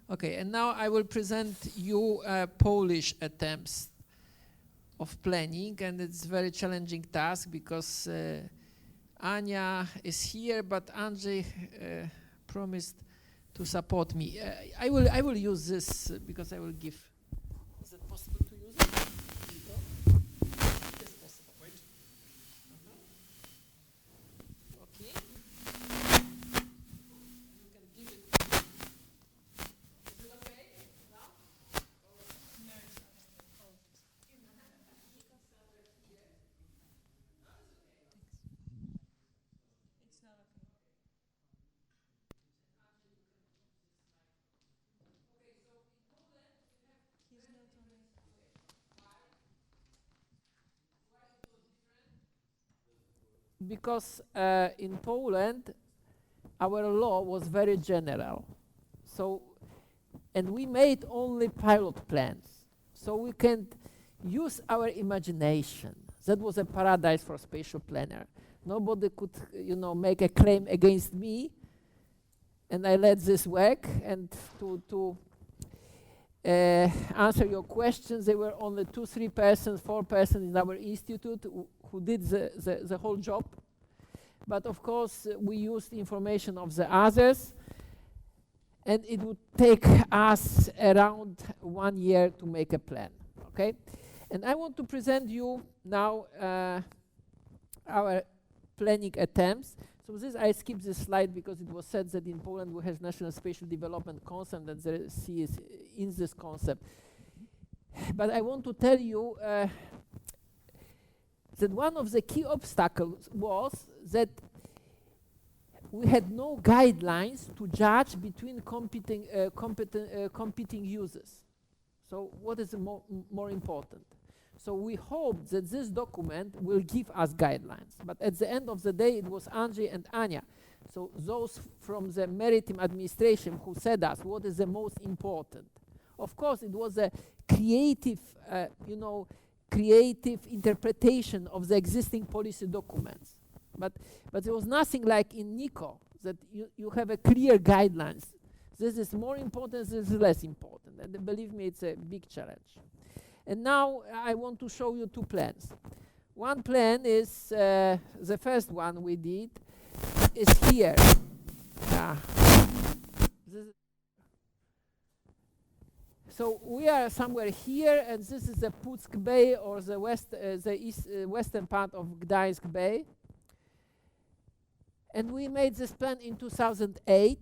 Okay, and now I will present you Polish attempts of planning, and it's a very challenging task because Ania is here, but Andrzej promised to support me. I will use this because I will give. Is it possible to use it? Yes, possible. Wait. Okay. You can give it. Is it okay now? No, it's not. Because in Poland, our law was very general. So, and we made only pilot plans. So we can use our imagination. That was a paradise for a spatial planner. Nobody could, make a claim against me. And I let this work. And to answer your questions, there were only 2, 3 persons, 4 persons in our institute who did the whole job. But of course, we used information of the others, and it would take us around 1 year to make a plan, okay? And I want to present you now our planning attempts. So this, I skipped this slide because it was said that in Poland we have National Spatial Development Concept, and the sea is in this concept. But I want to tell you that one of the key obstacles was that we had no guidelines to judge between competing users. So what is more important? So we hope that this document will give us guidelines. But at the end of the day, it was Andrzej and Ania. So those from the Maritime Administration who said us what is the most important. Of course, it was a creative, creative interpretation of the existing policy documents. But there was nothing like in Nico, that you have a clear guidelines. This is more important, this is less important. And believe me, it's a big challenge. And now I want to show you 2 plans. one plan is the first one we did is here. So we are somewhere here, and this is the Puck Bay, or the western part of Gdańsk Bay. And we made this plan in 2008.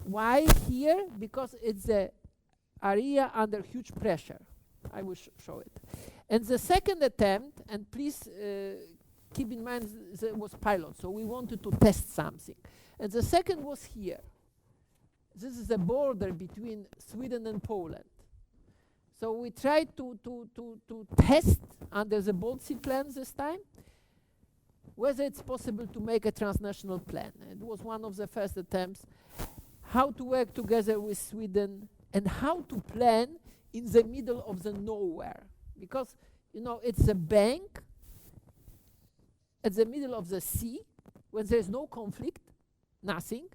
Why here? Because it's the area under huge pressure. I will show it. And the second attempt, and please keep in mind there was pilot, so we wanted to test something. And the second was here. This is the border between Sweden and Poland. So we tried to test under the Baltic Sea plan this time whether it's possible to make a transnational plan. It was one of the first attempts how to work together with Sweden and how to plan in the middle of the nowhere. Because, you know, it's a bank at the middle of the sea where there's no conflict, nothing,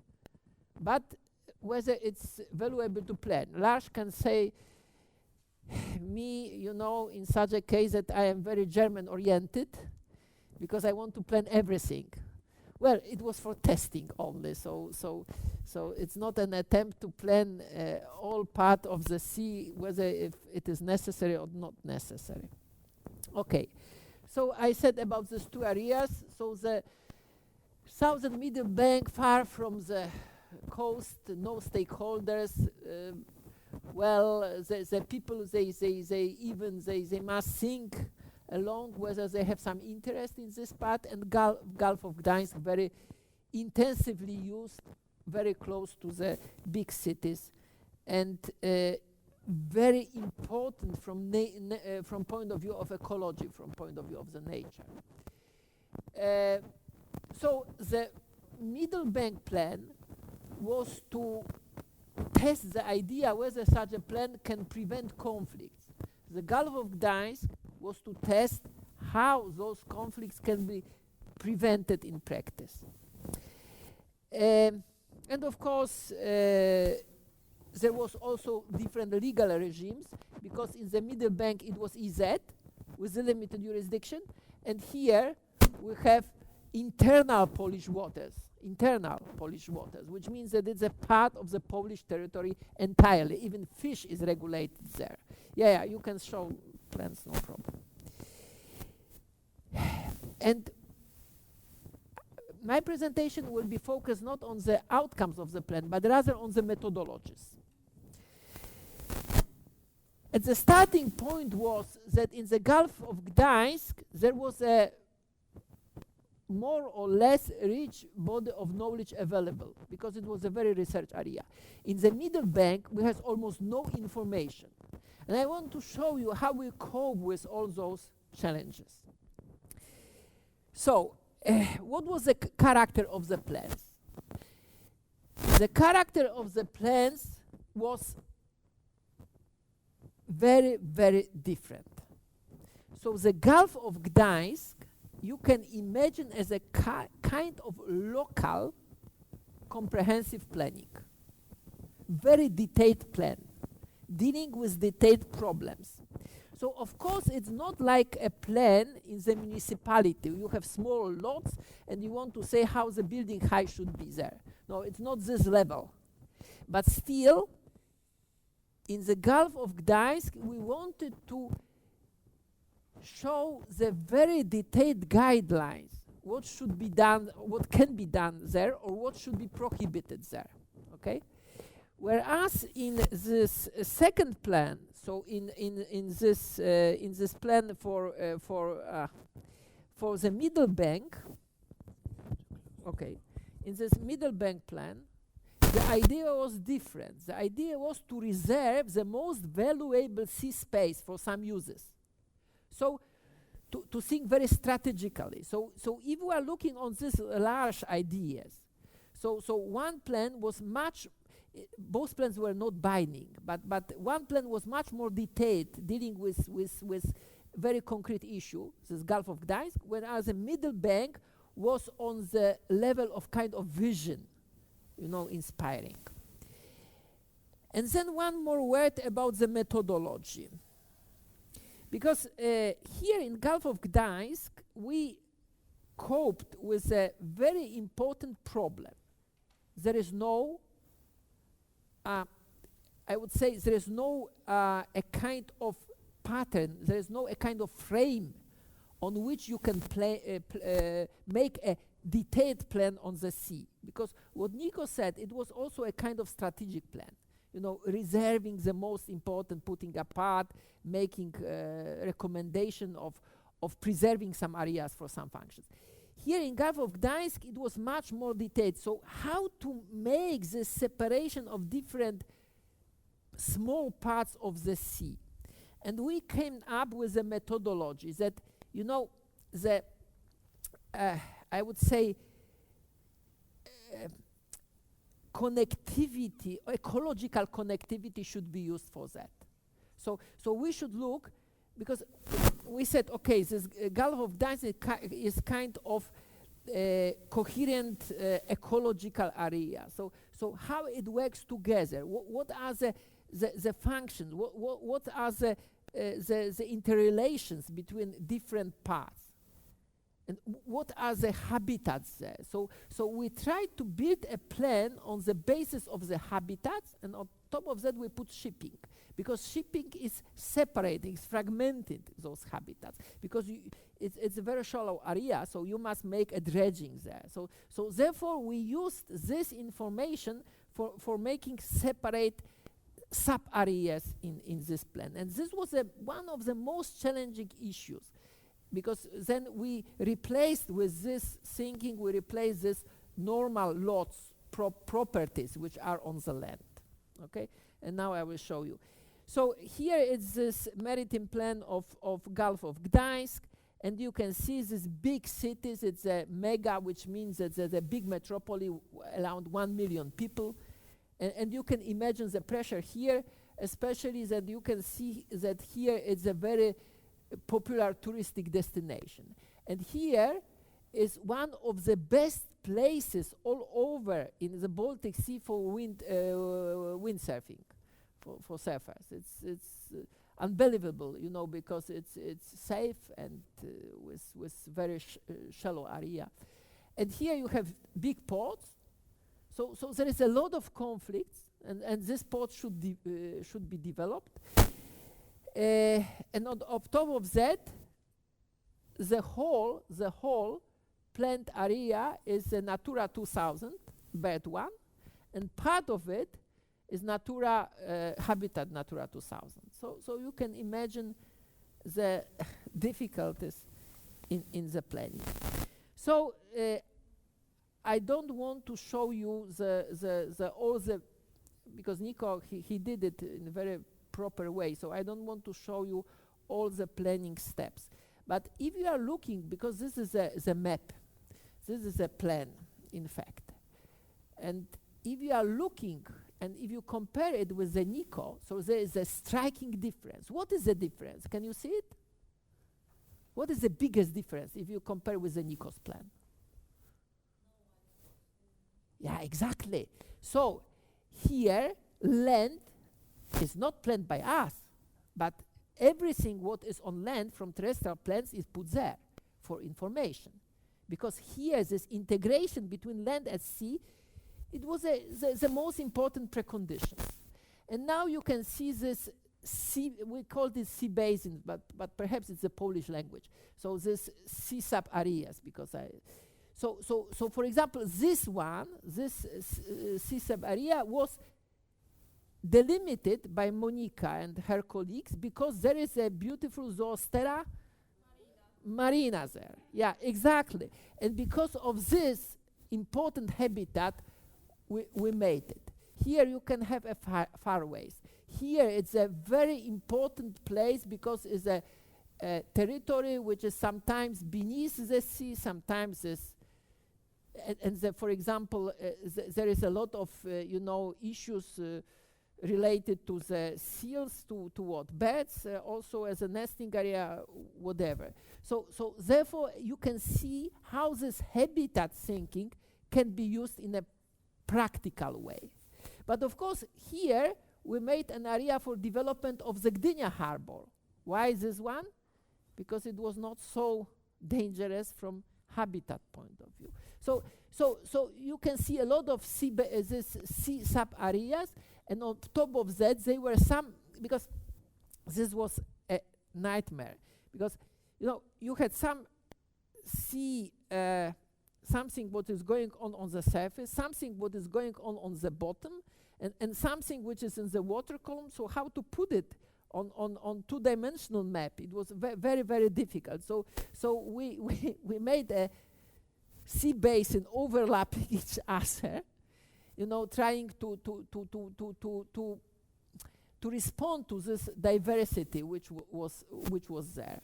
but whether it's valuable to plan. Lars can say, me, you know, in such a case that I am very German-oriented because I want to plan everything. Well, it was for testing only, so it's not an attempt to plan all part of the sea, whether if it is necessary or not necessary. Okay, so I said about these two areas. So the southern middle bank, far from the coast, no stakeholders. Well, the people, they must think along whether they have some interest in this part, and Gulf of Gdańsk very intensively used, very close to the big cities, and very important from point of view of ecology, from point of view of the nature. So the middle bank plan was to test the idea whether such a plan can prevent conflicts. The Gulf of Gdańsk was to test how those conflicts can be prevented in practice. And of course, there was also different legal regimes, because in the middle bank it was EZ with the limited jurisdiction, and here we have internal Polish waters, which means that it's a part of the Polish territory entirely. Even fish is regulated there. Yeah, you can show plans, no problem. And my presentation will be focused not on the outcomes of the plan, but rather on the methodologies. At the starting point was that in the Gulf of Gdańsk, there was a more or less rich body of knowledge available, because it was a very research area. In the middle bank, we have almost no information. And I want to show you how we cope with all those challenges. So, what was the character of the plans? The character of the plans was very, very different. So the Gulf of Gdańsk, you can imagine as a kind of local comprehensive planning. Very detailed plan, dealing with detailed problems. So of course it's not like a plan in the municipality. You have small lots and you want to say how the building height should be there. No, it's not this level. But still, in the Gulf of Gdańsk, we wanted to show the very detailed guidelines, what should be done, what can be done there, or what should be prohibited there, okay? Whereas in this second plan, so in this plan for the middle bank, okay, in this middle bank plan, the idea was different. The idea was to reserve the most valuable sea space for some uses. So to think very strategically. So if we are looking on these large ideas, so one plan was much, both plans were not binding, but one plan was much more detailed, dealing with very concrete issue, this Gulf of Gdańsk, whereas the middle bank was on the level of kind of vision, you know, inspiring. And then one more word about the methodology. Because here in Gulf of Gdańsk, we coped with a very important problem. There is no, I would say, there is no a kind of pattern, there is no a kind of frame on which you can make a detailed plan on the sea. Because what Nico said, it was also a kind of strategic plan. You know, reserving the most important, putting apart, making recommendation of preserving some areas for some functions. Here in Gulf of Gdańsk, it was much more detailed. So how to make this separation of different small parts of the sea? And we came up with a methodology that, you know, the, I would say, connectivity, ecological connectivity should be used for that. So we should look, because we said, okay, this Gulf of Gdańsk is kind of coherent ecological area. So how it works together? What are the functions? What are the interrelations between different parts? And what are the habitats there? So we try to build a plan on the basis of the habitats, and on top of that we put shipping, because shipping is separating, it's fragmenting those habitats, because it's a very shallow area, so you must make a dredging there. So therefore we used this information for making separate sub-areas in this plan. And this was one of the most challenging issues, because then we replaced with this thinking, we replaced this normal lots properties which are on the land. Okay, and now I will show you. So here is this maritime plan of Gulf of Gdańsk, and you can see these big cities. It's a mega, which means that there's a big metropolis around 1 million people. And you can imagine the pressure here, especially that you can see that here it's a very popular touristic destination. And here is one of the best places all over in the Baltic Sea for windsurfing, for surfers. It's unbelievable, you know, because it's safe and with very shallow area. And here you have big ports. So there is a lot of conflicts, and this port should be developed. And on top of that, the whole plant area is a Natura 2000 bird one, and part of it is Natura Habitat Natura 2000. So you can imagine the difficulties in the planning. So I don't want to show you all the because Nico he did it in a very proper way. So I don't want to show you all the planning steps. But if you are looking, because this is a map, this is a plan, in fact. And if you are looking, and if you compare it with the Nico, so there is a striking difference. What is the difference? Can you see it? What is the biggest difference if you compare with the Nico's plan? Yeah, exactly. So here, land is not planned by us, but everything what is on land from terrestrial plans is put there for information. Because here, this integration between land and sea, it was the most important precondition. And now you can see this sea, we call this sea basin, but perhaps it's a Polish language. So this sea sub areas, because so for example, this sea sub area was delimited by Monika and her colleagues because there is a beautiful Zoostera marina there. Yeah, exactly. And because of this important habitat, we made it. Here you can have a fairways. Here it's a very important place because it's a territory which is sometimes beneath the sea, sometimes is, for example, there is a lot of issues related to the seals, to what birds, also as a nesting area, whatever. So therefore you can see how this habitat thinking can be used in a practical way. But of course here we made an area for development of the Gdynia harbor. Why this one? Because it was not so dangerous from habitat point of view. So you can see a lot of this sea sub areas, and on top of that they were some, because this was a nightmare, because you had some sea something what is going on the surface, something what is going on the bottom, and something which is in the water column. So how to put it on two-dimensional map? It was very, very difficult. So we made a sea basin overlapping each other, trying to respond to this diversity which was there.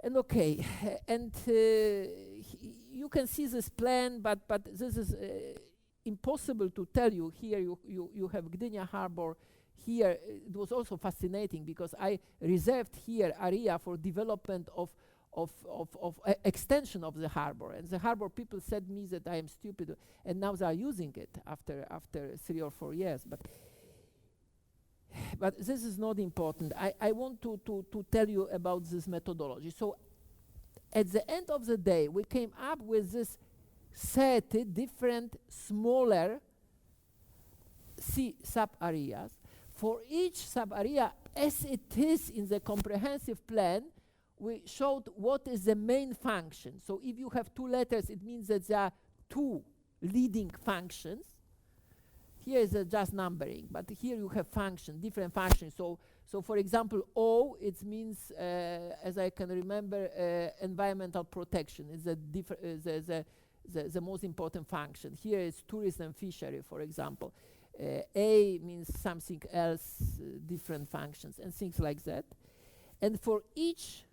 And okay, and you can see this plan, but this is impossible to tell you. Here you have Gdynia Harbor. Here it was also fascinating because I reserved here area for development of extension of the harbor, and the harbor people said me that I am stupid, and now they are using it after 3 or 4 years. But this is not important. I want to tell you about this methodology. So at the end of the day, we came up with this 30 different smaller sea sub-areas. For each sub-area, as it is in the comprehensive plan, we showed what is the main function. So if you have 2 letters, it means that there are 2 leading functions. Here is just numbering, but here you have different functions. So for example, O, it means, as I can remember, environmental protection is the most important function. Here is tourism and fishery, for example. A means something else, different functions, and things like that. And for each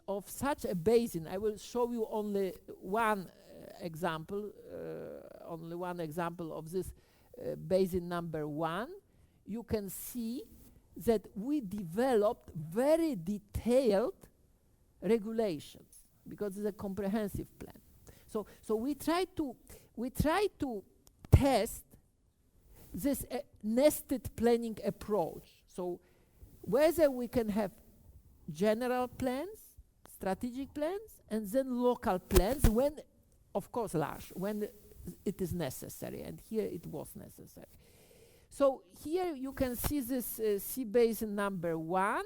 of such a basin, I will show you only one example of this basin number 1. You can see that we developed very detailed regulations because it's a comprehensive plan. So we try to test this nested planning approach. So whether we can have general plans, strategic plans, and then local plans when, of course, large, when it is necessary, and here it was necessary. So here you can see this sea basin number 1,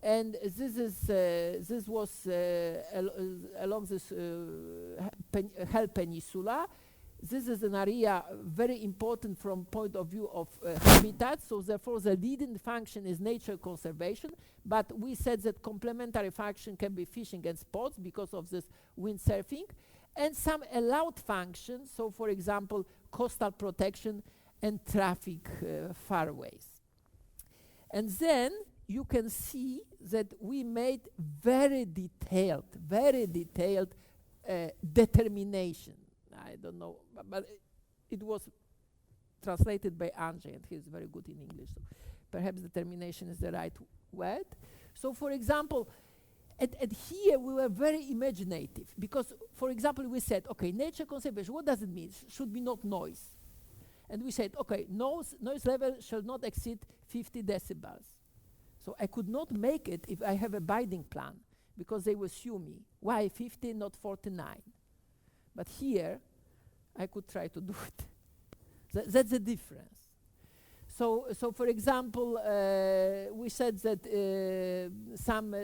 and this was along this Hel Peninsula. This is an area very important from point of view of habitat, so therefore the leading function is nature conservation, but we said that complementary function can be fishing and sports because of this windsurfing, and some allowed functions, so for example, coastal protection and traffic fairways. And then you can see that we made very detailed determination. I don't know, but it was translated by Andrzej, and he's very good in English, so perhaps determination is the right word. So for example, and here we were very imaginative, because, for example, we said, okay, nature conservation, what does it mean? Should be not noise. And we said, okay, noise level shall not exceed 50 decibels. So I could not make it if I have a binding plan, because they will sue me. Why 50, not 49? But here, I could try to do it. That's the difference. So for example, we said that some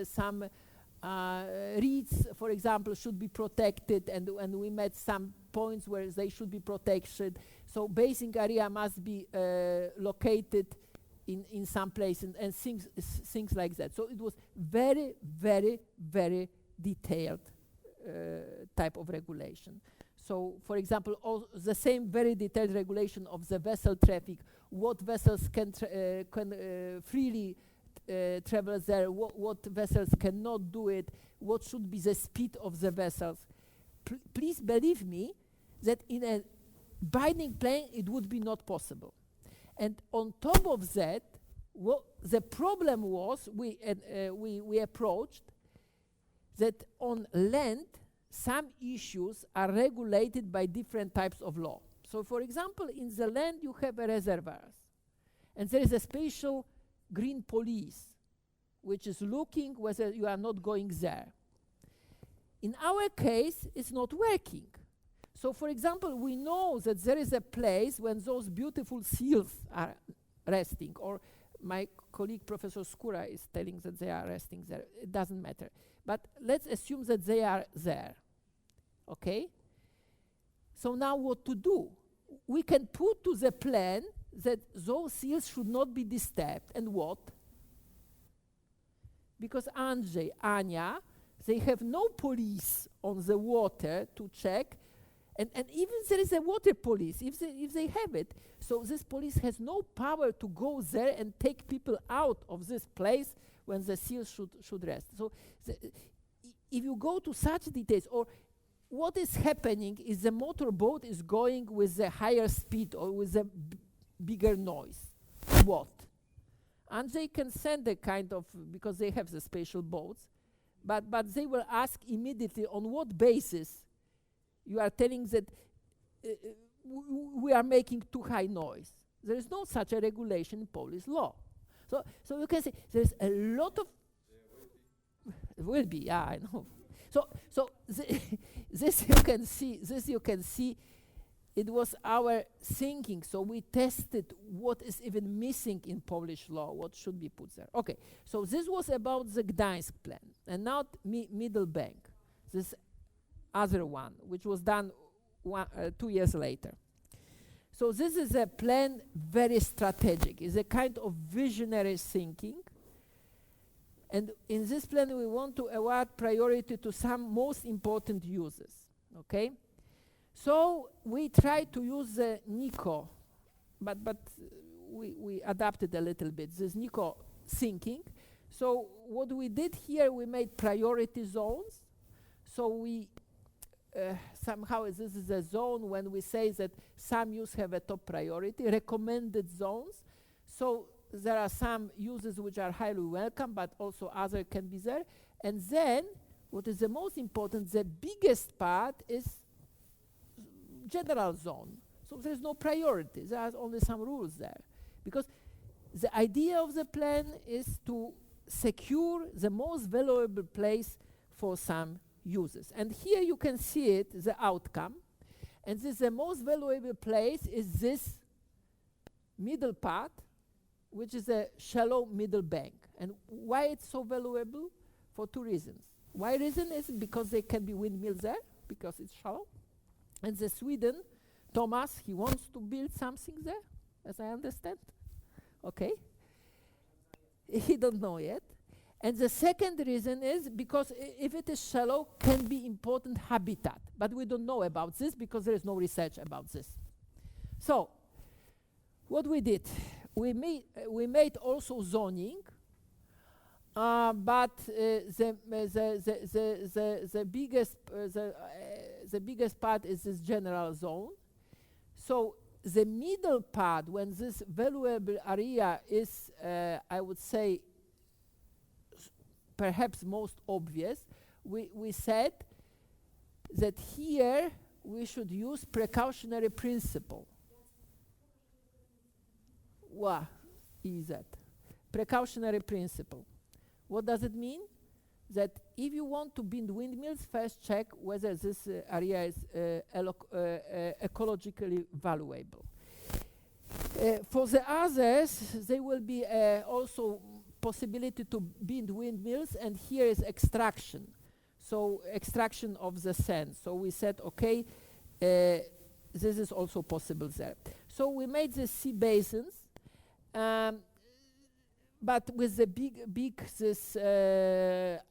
reeds, for example, should be protected, and we met some points where they should be protected. So basin area must be located in some place, and things like that. So it was very, very, very detailed type of regulation. So, for example, the same very detailed regulation of the vessel traffic, what vessels can freely travel there, what vessels cannot do it, what should be the speed of the vessels. Please believe me that in a binding plan it would be not possible. And on top of that, the problem was we approached that on land some issues are regulated by different types of law. So for example, in the land you have a reservoirs, and there is a special green police, which is looking whether you are not going there. In our case, it's not working. So, for example, we know that there is a place when those beautiful seals are resting, or my colleague Professor Skóra is telling that they are resting there. It doesn't matter. But let's assume that they are there. Okay? So now what to do? We can put to the plan that those seals should not be disturbed. And what? Because Andrzej, Anya, they have no police on the water to check. And even there is a water police, if they have it. So this police has no power to go there and take people out of this place when the seals should rest. So if you go to such details, or what is happening is the motorboat is going with a higher speed or with a bigger noise. What? And they can send a kind of, because they have the special boats, but they will ask immediately on what basis you are telling that we are making too high noise. There is no such a regulation in Polish law. So you can say there's a lot of... There will be, yeah, I know. So this you can see, it was our thinking. So we tested what is even missing in Polish law, what should be put there. Okay, so this was about the Gdańsk plan. And now Middle Bank, this other one, which was done 2 years later. So this is a plan, very strategic. It's a kind of visionary thinking. And in this plan, we want to award priority to some most important uses, okay? So we try to use the NICO, but we adapted a little bit, this NICO thinking. So what we did here, we made priority zones. So we somehow this is a zone when we say that some use have a top priority, recommended zones. So there are some uses which are highly welcome, but also other can be there. And then, what is the most important, the biggest part is general zone. So there's no priority, there are only some rules there. Because the idea of the plan is to secure the most valuable place for some uses. And here you can see it, the outcome. And this the most valuable place is this middle part, which is a shallow middle bank. And why it's so valuable? For two reasons. One reason is because there can be windmills there, because it's shallow. And the Sweden, Thomas, he wants to build something there, as I understand. Okay? He don't know yet. And the second reason is because if it is shallow, can be important habitat. But we don't know about this because there is no research about this. So, what we did, we made also zoning, but the biggest part is this general zone. So the middle part, when this valuable area is, I would say, perhaps most obvious, we said that here we should use precautionary principle. What is that? Precautionary principle. What does it mean? That if you want to build windmills, first check whether this area is ecologically valuable. For the others, there will be also possibility to build windmills, and here is extraction. So extraction of the sand. So we said, okay, this is also possible there. So we made the sea basins, but with the big this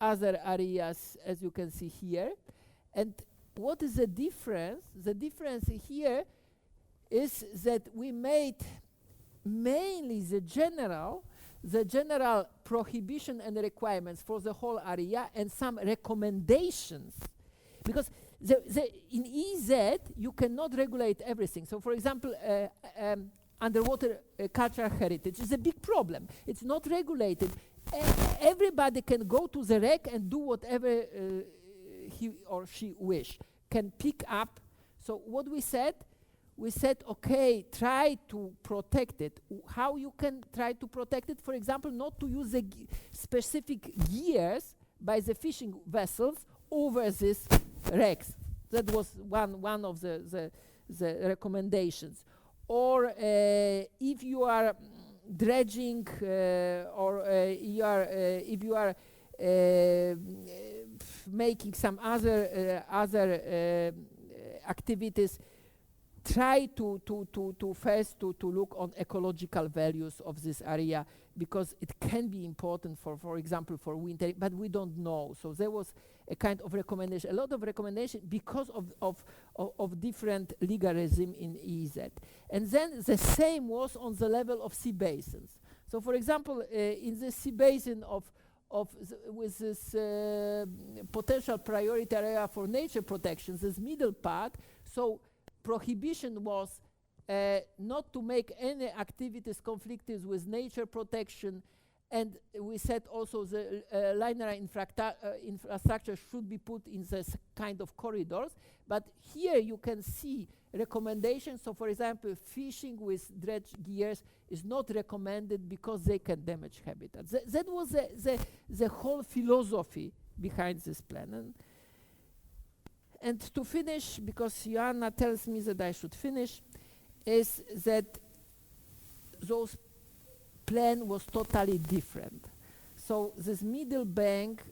other areas, as you can see here. And what is the difference? The difference here is that we made mainly the general prohibition and requirements for the whole area and some recommendations. Because in EZ, you cannot regulate everything. So for example, underwater cultural heritage is a big problem. It's not regulated. Everybody can go to the wreck and do whatever he or she wish, can pick up. So what we said, we said, okay, try to protect it. How you can try to protect it? For example, not to use the specific gears by the fishing vessels over these wrecks. That was one of the recommendations. Or if you are dredging or if you are making some other activities, try to first to look on ecological values of this area, because it can be important for example for winter, but we don't know. So there was a kind of recommendation, a lot of recommendation because of different legalism in EEZ. And then the same was on the level of sea basins. So for example, in the sea basin with this potential priority area for nature protection, this middle part, so prohibition was not to make any activities conflicted with nature protection, and we said also the linear infrastructure should be put in this kind of corridors. But here you can see recommendations. So for example, fishing with dredge gears is not recommended because they can damage habitats. That was the whole philosophy behind this plan. And to finish, because Joanna tells me that I should finish, is that those plan was totally different. So this middle bank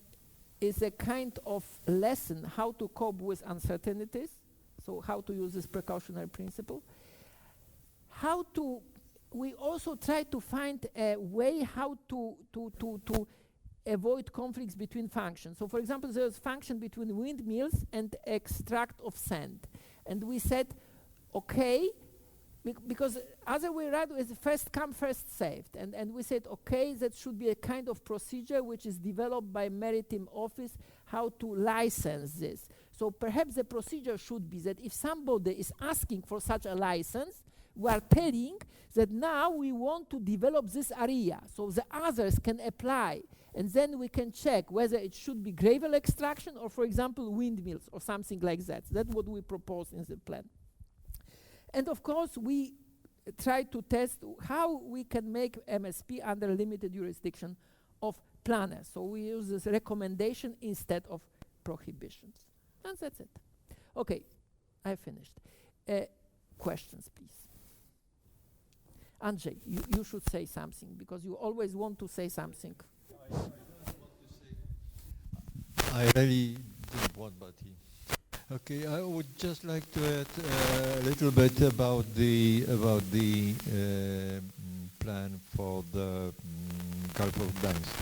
is a kind of lesson how to cope with uncertainties, so how to use this precautionary principle. We also try to find a way how to avoid conflicts between functions. So for example, there's function between windmills and extract of sand. And we said, okay, because other way around is first come, first saved. And we said, okay, that should be a kind of procedure which is developed by Maritime Office, how to license this. So perhaps the procedure should be that if somebody is asking for such a license, we are telling that now we want to develop this area, so the others can apply. And then we can check whether it should be gravel extraction or, for example, windmills or something like that. That's what we propose in the plan. And of course, we try to test how we can make MSP under limited jurisdiction of planners. So we use this recommendation instead of prohibitions. And that's it. Okay, I finished. Questions, please. Andrzej, you should say something, because you always want to say something. I really didn't want, but okay, I would just like to add a little bit about the plan for the Gulf of Gdańsk.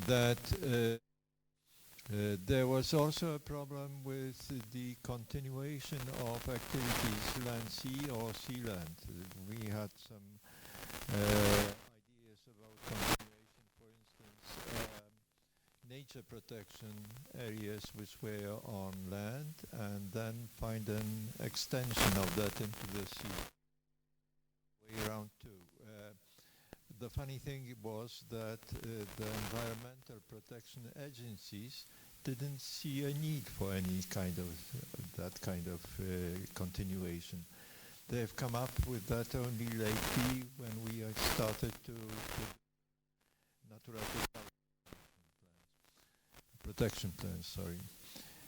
That there was also a problem with the continuation of activities land-sea or sea-land. We had some ideas about continuation, for instance, nature protection areas which were on land, and then find an extension of that into the sea. Way around too. The funny thing was that the environmental protection agencies didn't see a need for any kind of that kind of continuation. They've come up with that only lately when we started to natural protection plans, sorry.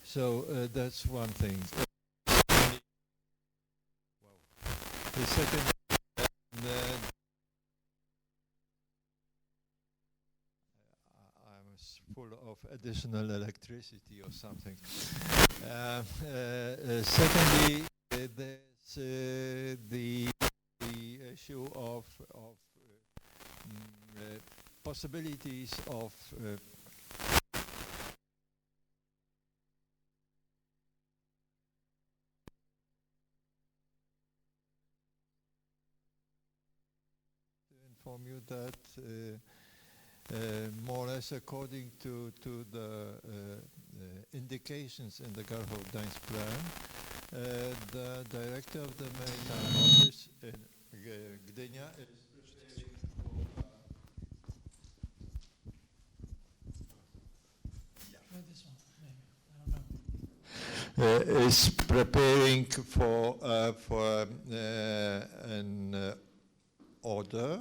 So that's one thing. The second, I'm full of additional electricity or something. Secondly, there's the issue of possibilities of inform you that more or less according to the indications in the Gulf of Gdańsk plan, the director of the Maritime Office in Gdynia is preparing for try this one, maybe. I don't know. is preparing for an order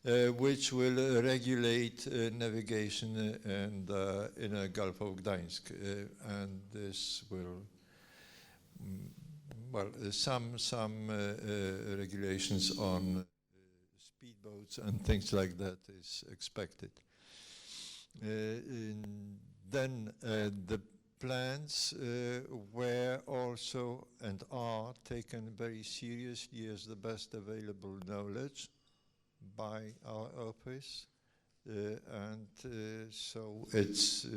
which will regulate navigation in the Gulf of Gdańsk, and this will, some regulations on speedboats and things like that is expected. Then the plans were also and are taken very seriously as the best available knowledge by our office, and so it's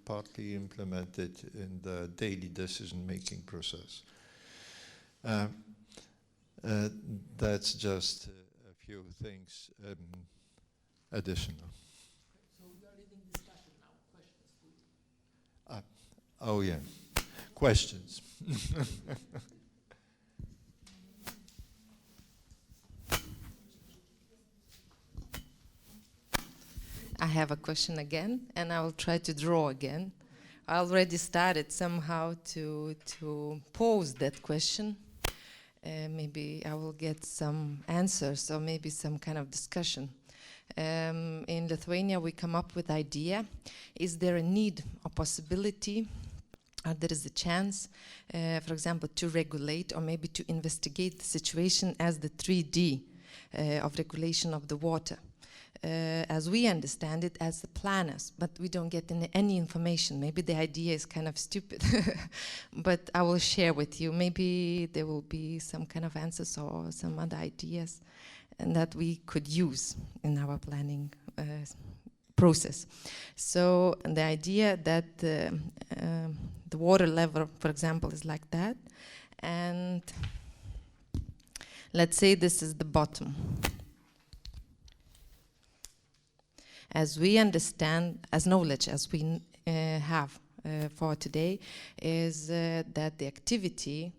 partly implemented in the daily decision-making process. That's just a few things additional. So we are leading discussion now. Questions, please. Oh yeah, questions. I have a question again, and I will try to draw again. I already started somehow to pose that question. Maybe I will get some answers or maybe some kind of discussion. In Lithuania, we come up with idea. Is there a need or possibility, or there is a chance, for example, to regulate or maybe to investigate the situation as the 3D of regulation of the water? As we understand it, as the planners, but we don't get any information. Maybe the idea is kind of stupid, but I will share with you. Maybe there will be some kind of answers or some other ideas and that we could use in our planning process. So the idea that the water level, for example, is like that, and let's say this is the bottom. As we understand, as knowledge, as we have for today, is that the activity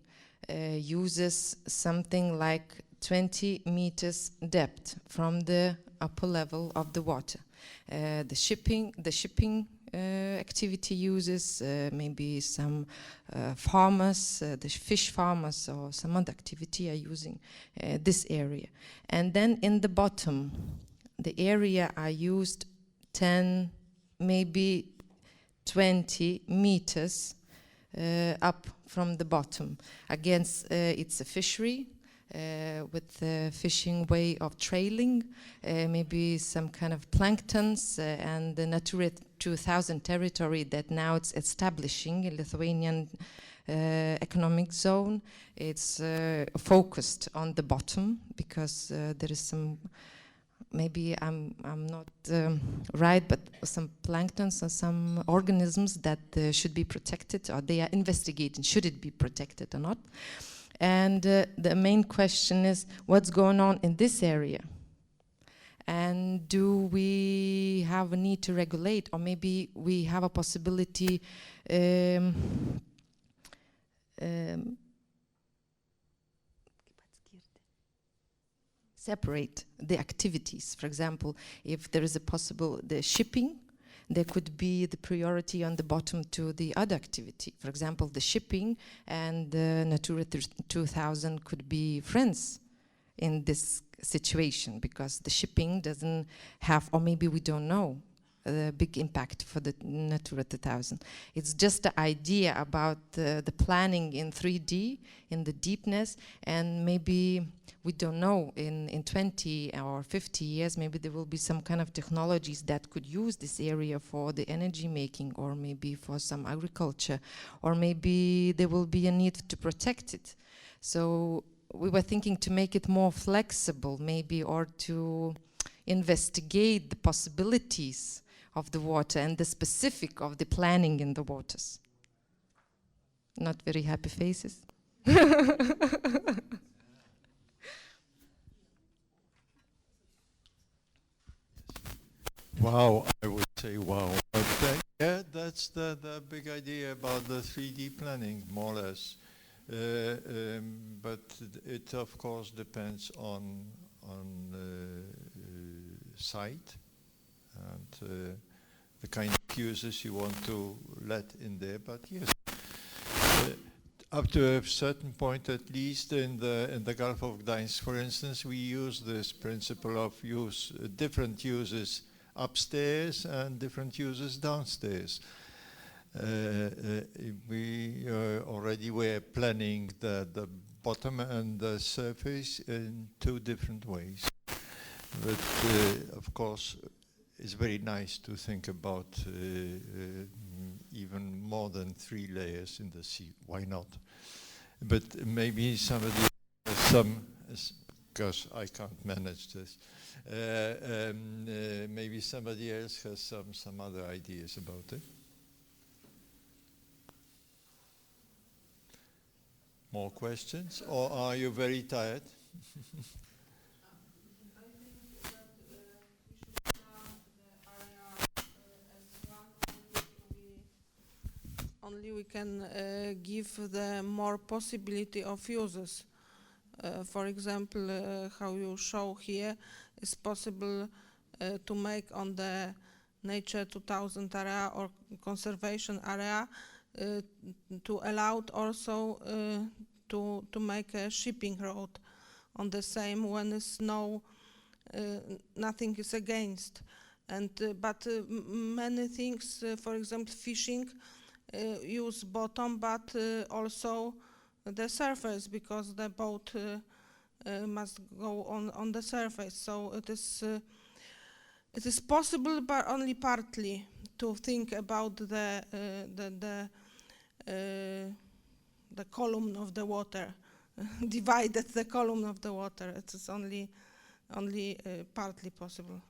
uses something like 20 meters depth from the upper level of the water. The shipping activity uses maybe some farmers, the fish farmers or some other activity are using this area. And then in the bottom, the area are used 10, maybe 20 meters up from the bottom. Against, it's a fishery with the fishing way of trailing, maybe some kind of planktons, and the Natura 2000 territory that now it's establishing in Lithuanian economic zone. It's focused on the bottom because there is some, maybe I'm not right, but some planktons or some organisms that should be protected, or they are investigating should it be protected or not. And the main question is what's going on in this area, and do we have a need to regulate, or maybe we have a possibility separate the activities. For example, if there is a possible, the shipping, there could be the priority on the bottom to the other activity. For example, the shipping and the Natura 2000 could be friends in this situation, because the shipping doesn't have, or maybe we don't know, a big impact for the Natura 2000. It's just the idea about the planning in 3D, in the deepness, and maybe we don't know, in 20 or 50 years, maybe there will be some kind of technologies that could use this area for the energy making, or maybe for some agriculture, or maybe there will be a need to protect it. So we were thinking to make it more flexible, maybe, or to investigate the possibilities of the water and the specific of the planning in the waters. Not very happy faces. Wow, I would say wow. But yeah, that's the big idea about the 3D planning, more or less. But it of course depends on site and the kind of uses you want to let in there. But yes, up to a certain point, at least in the Gulf of Gdańsk, for instance, we use this principle of different uses upstairs and different uses downstairs. We already were planning the bottom and the surface in two different ways. But of course, it's very nice to think about even more than 3 layers in the sea. Why not? But maybe somebody has some, because I can't manage this. Maybe somebody else has some other ideas about it. More questions, or are you very tired? Only we can give the more possibility of uses. For example, how you show here, is possible to make on the Nature 2000 area or conservation area to allow also to make a shipping road on the same when there's nothing is against. And but many things, for example, fishing, use bottom, but also the surface, because the boat must go on the surface. So it is possible, but only partly, to think about the column of the water, divided the column of the water. It is only partly possible.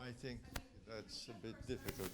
I think that's a bit difficult.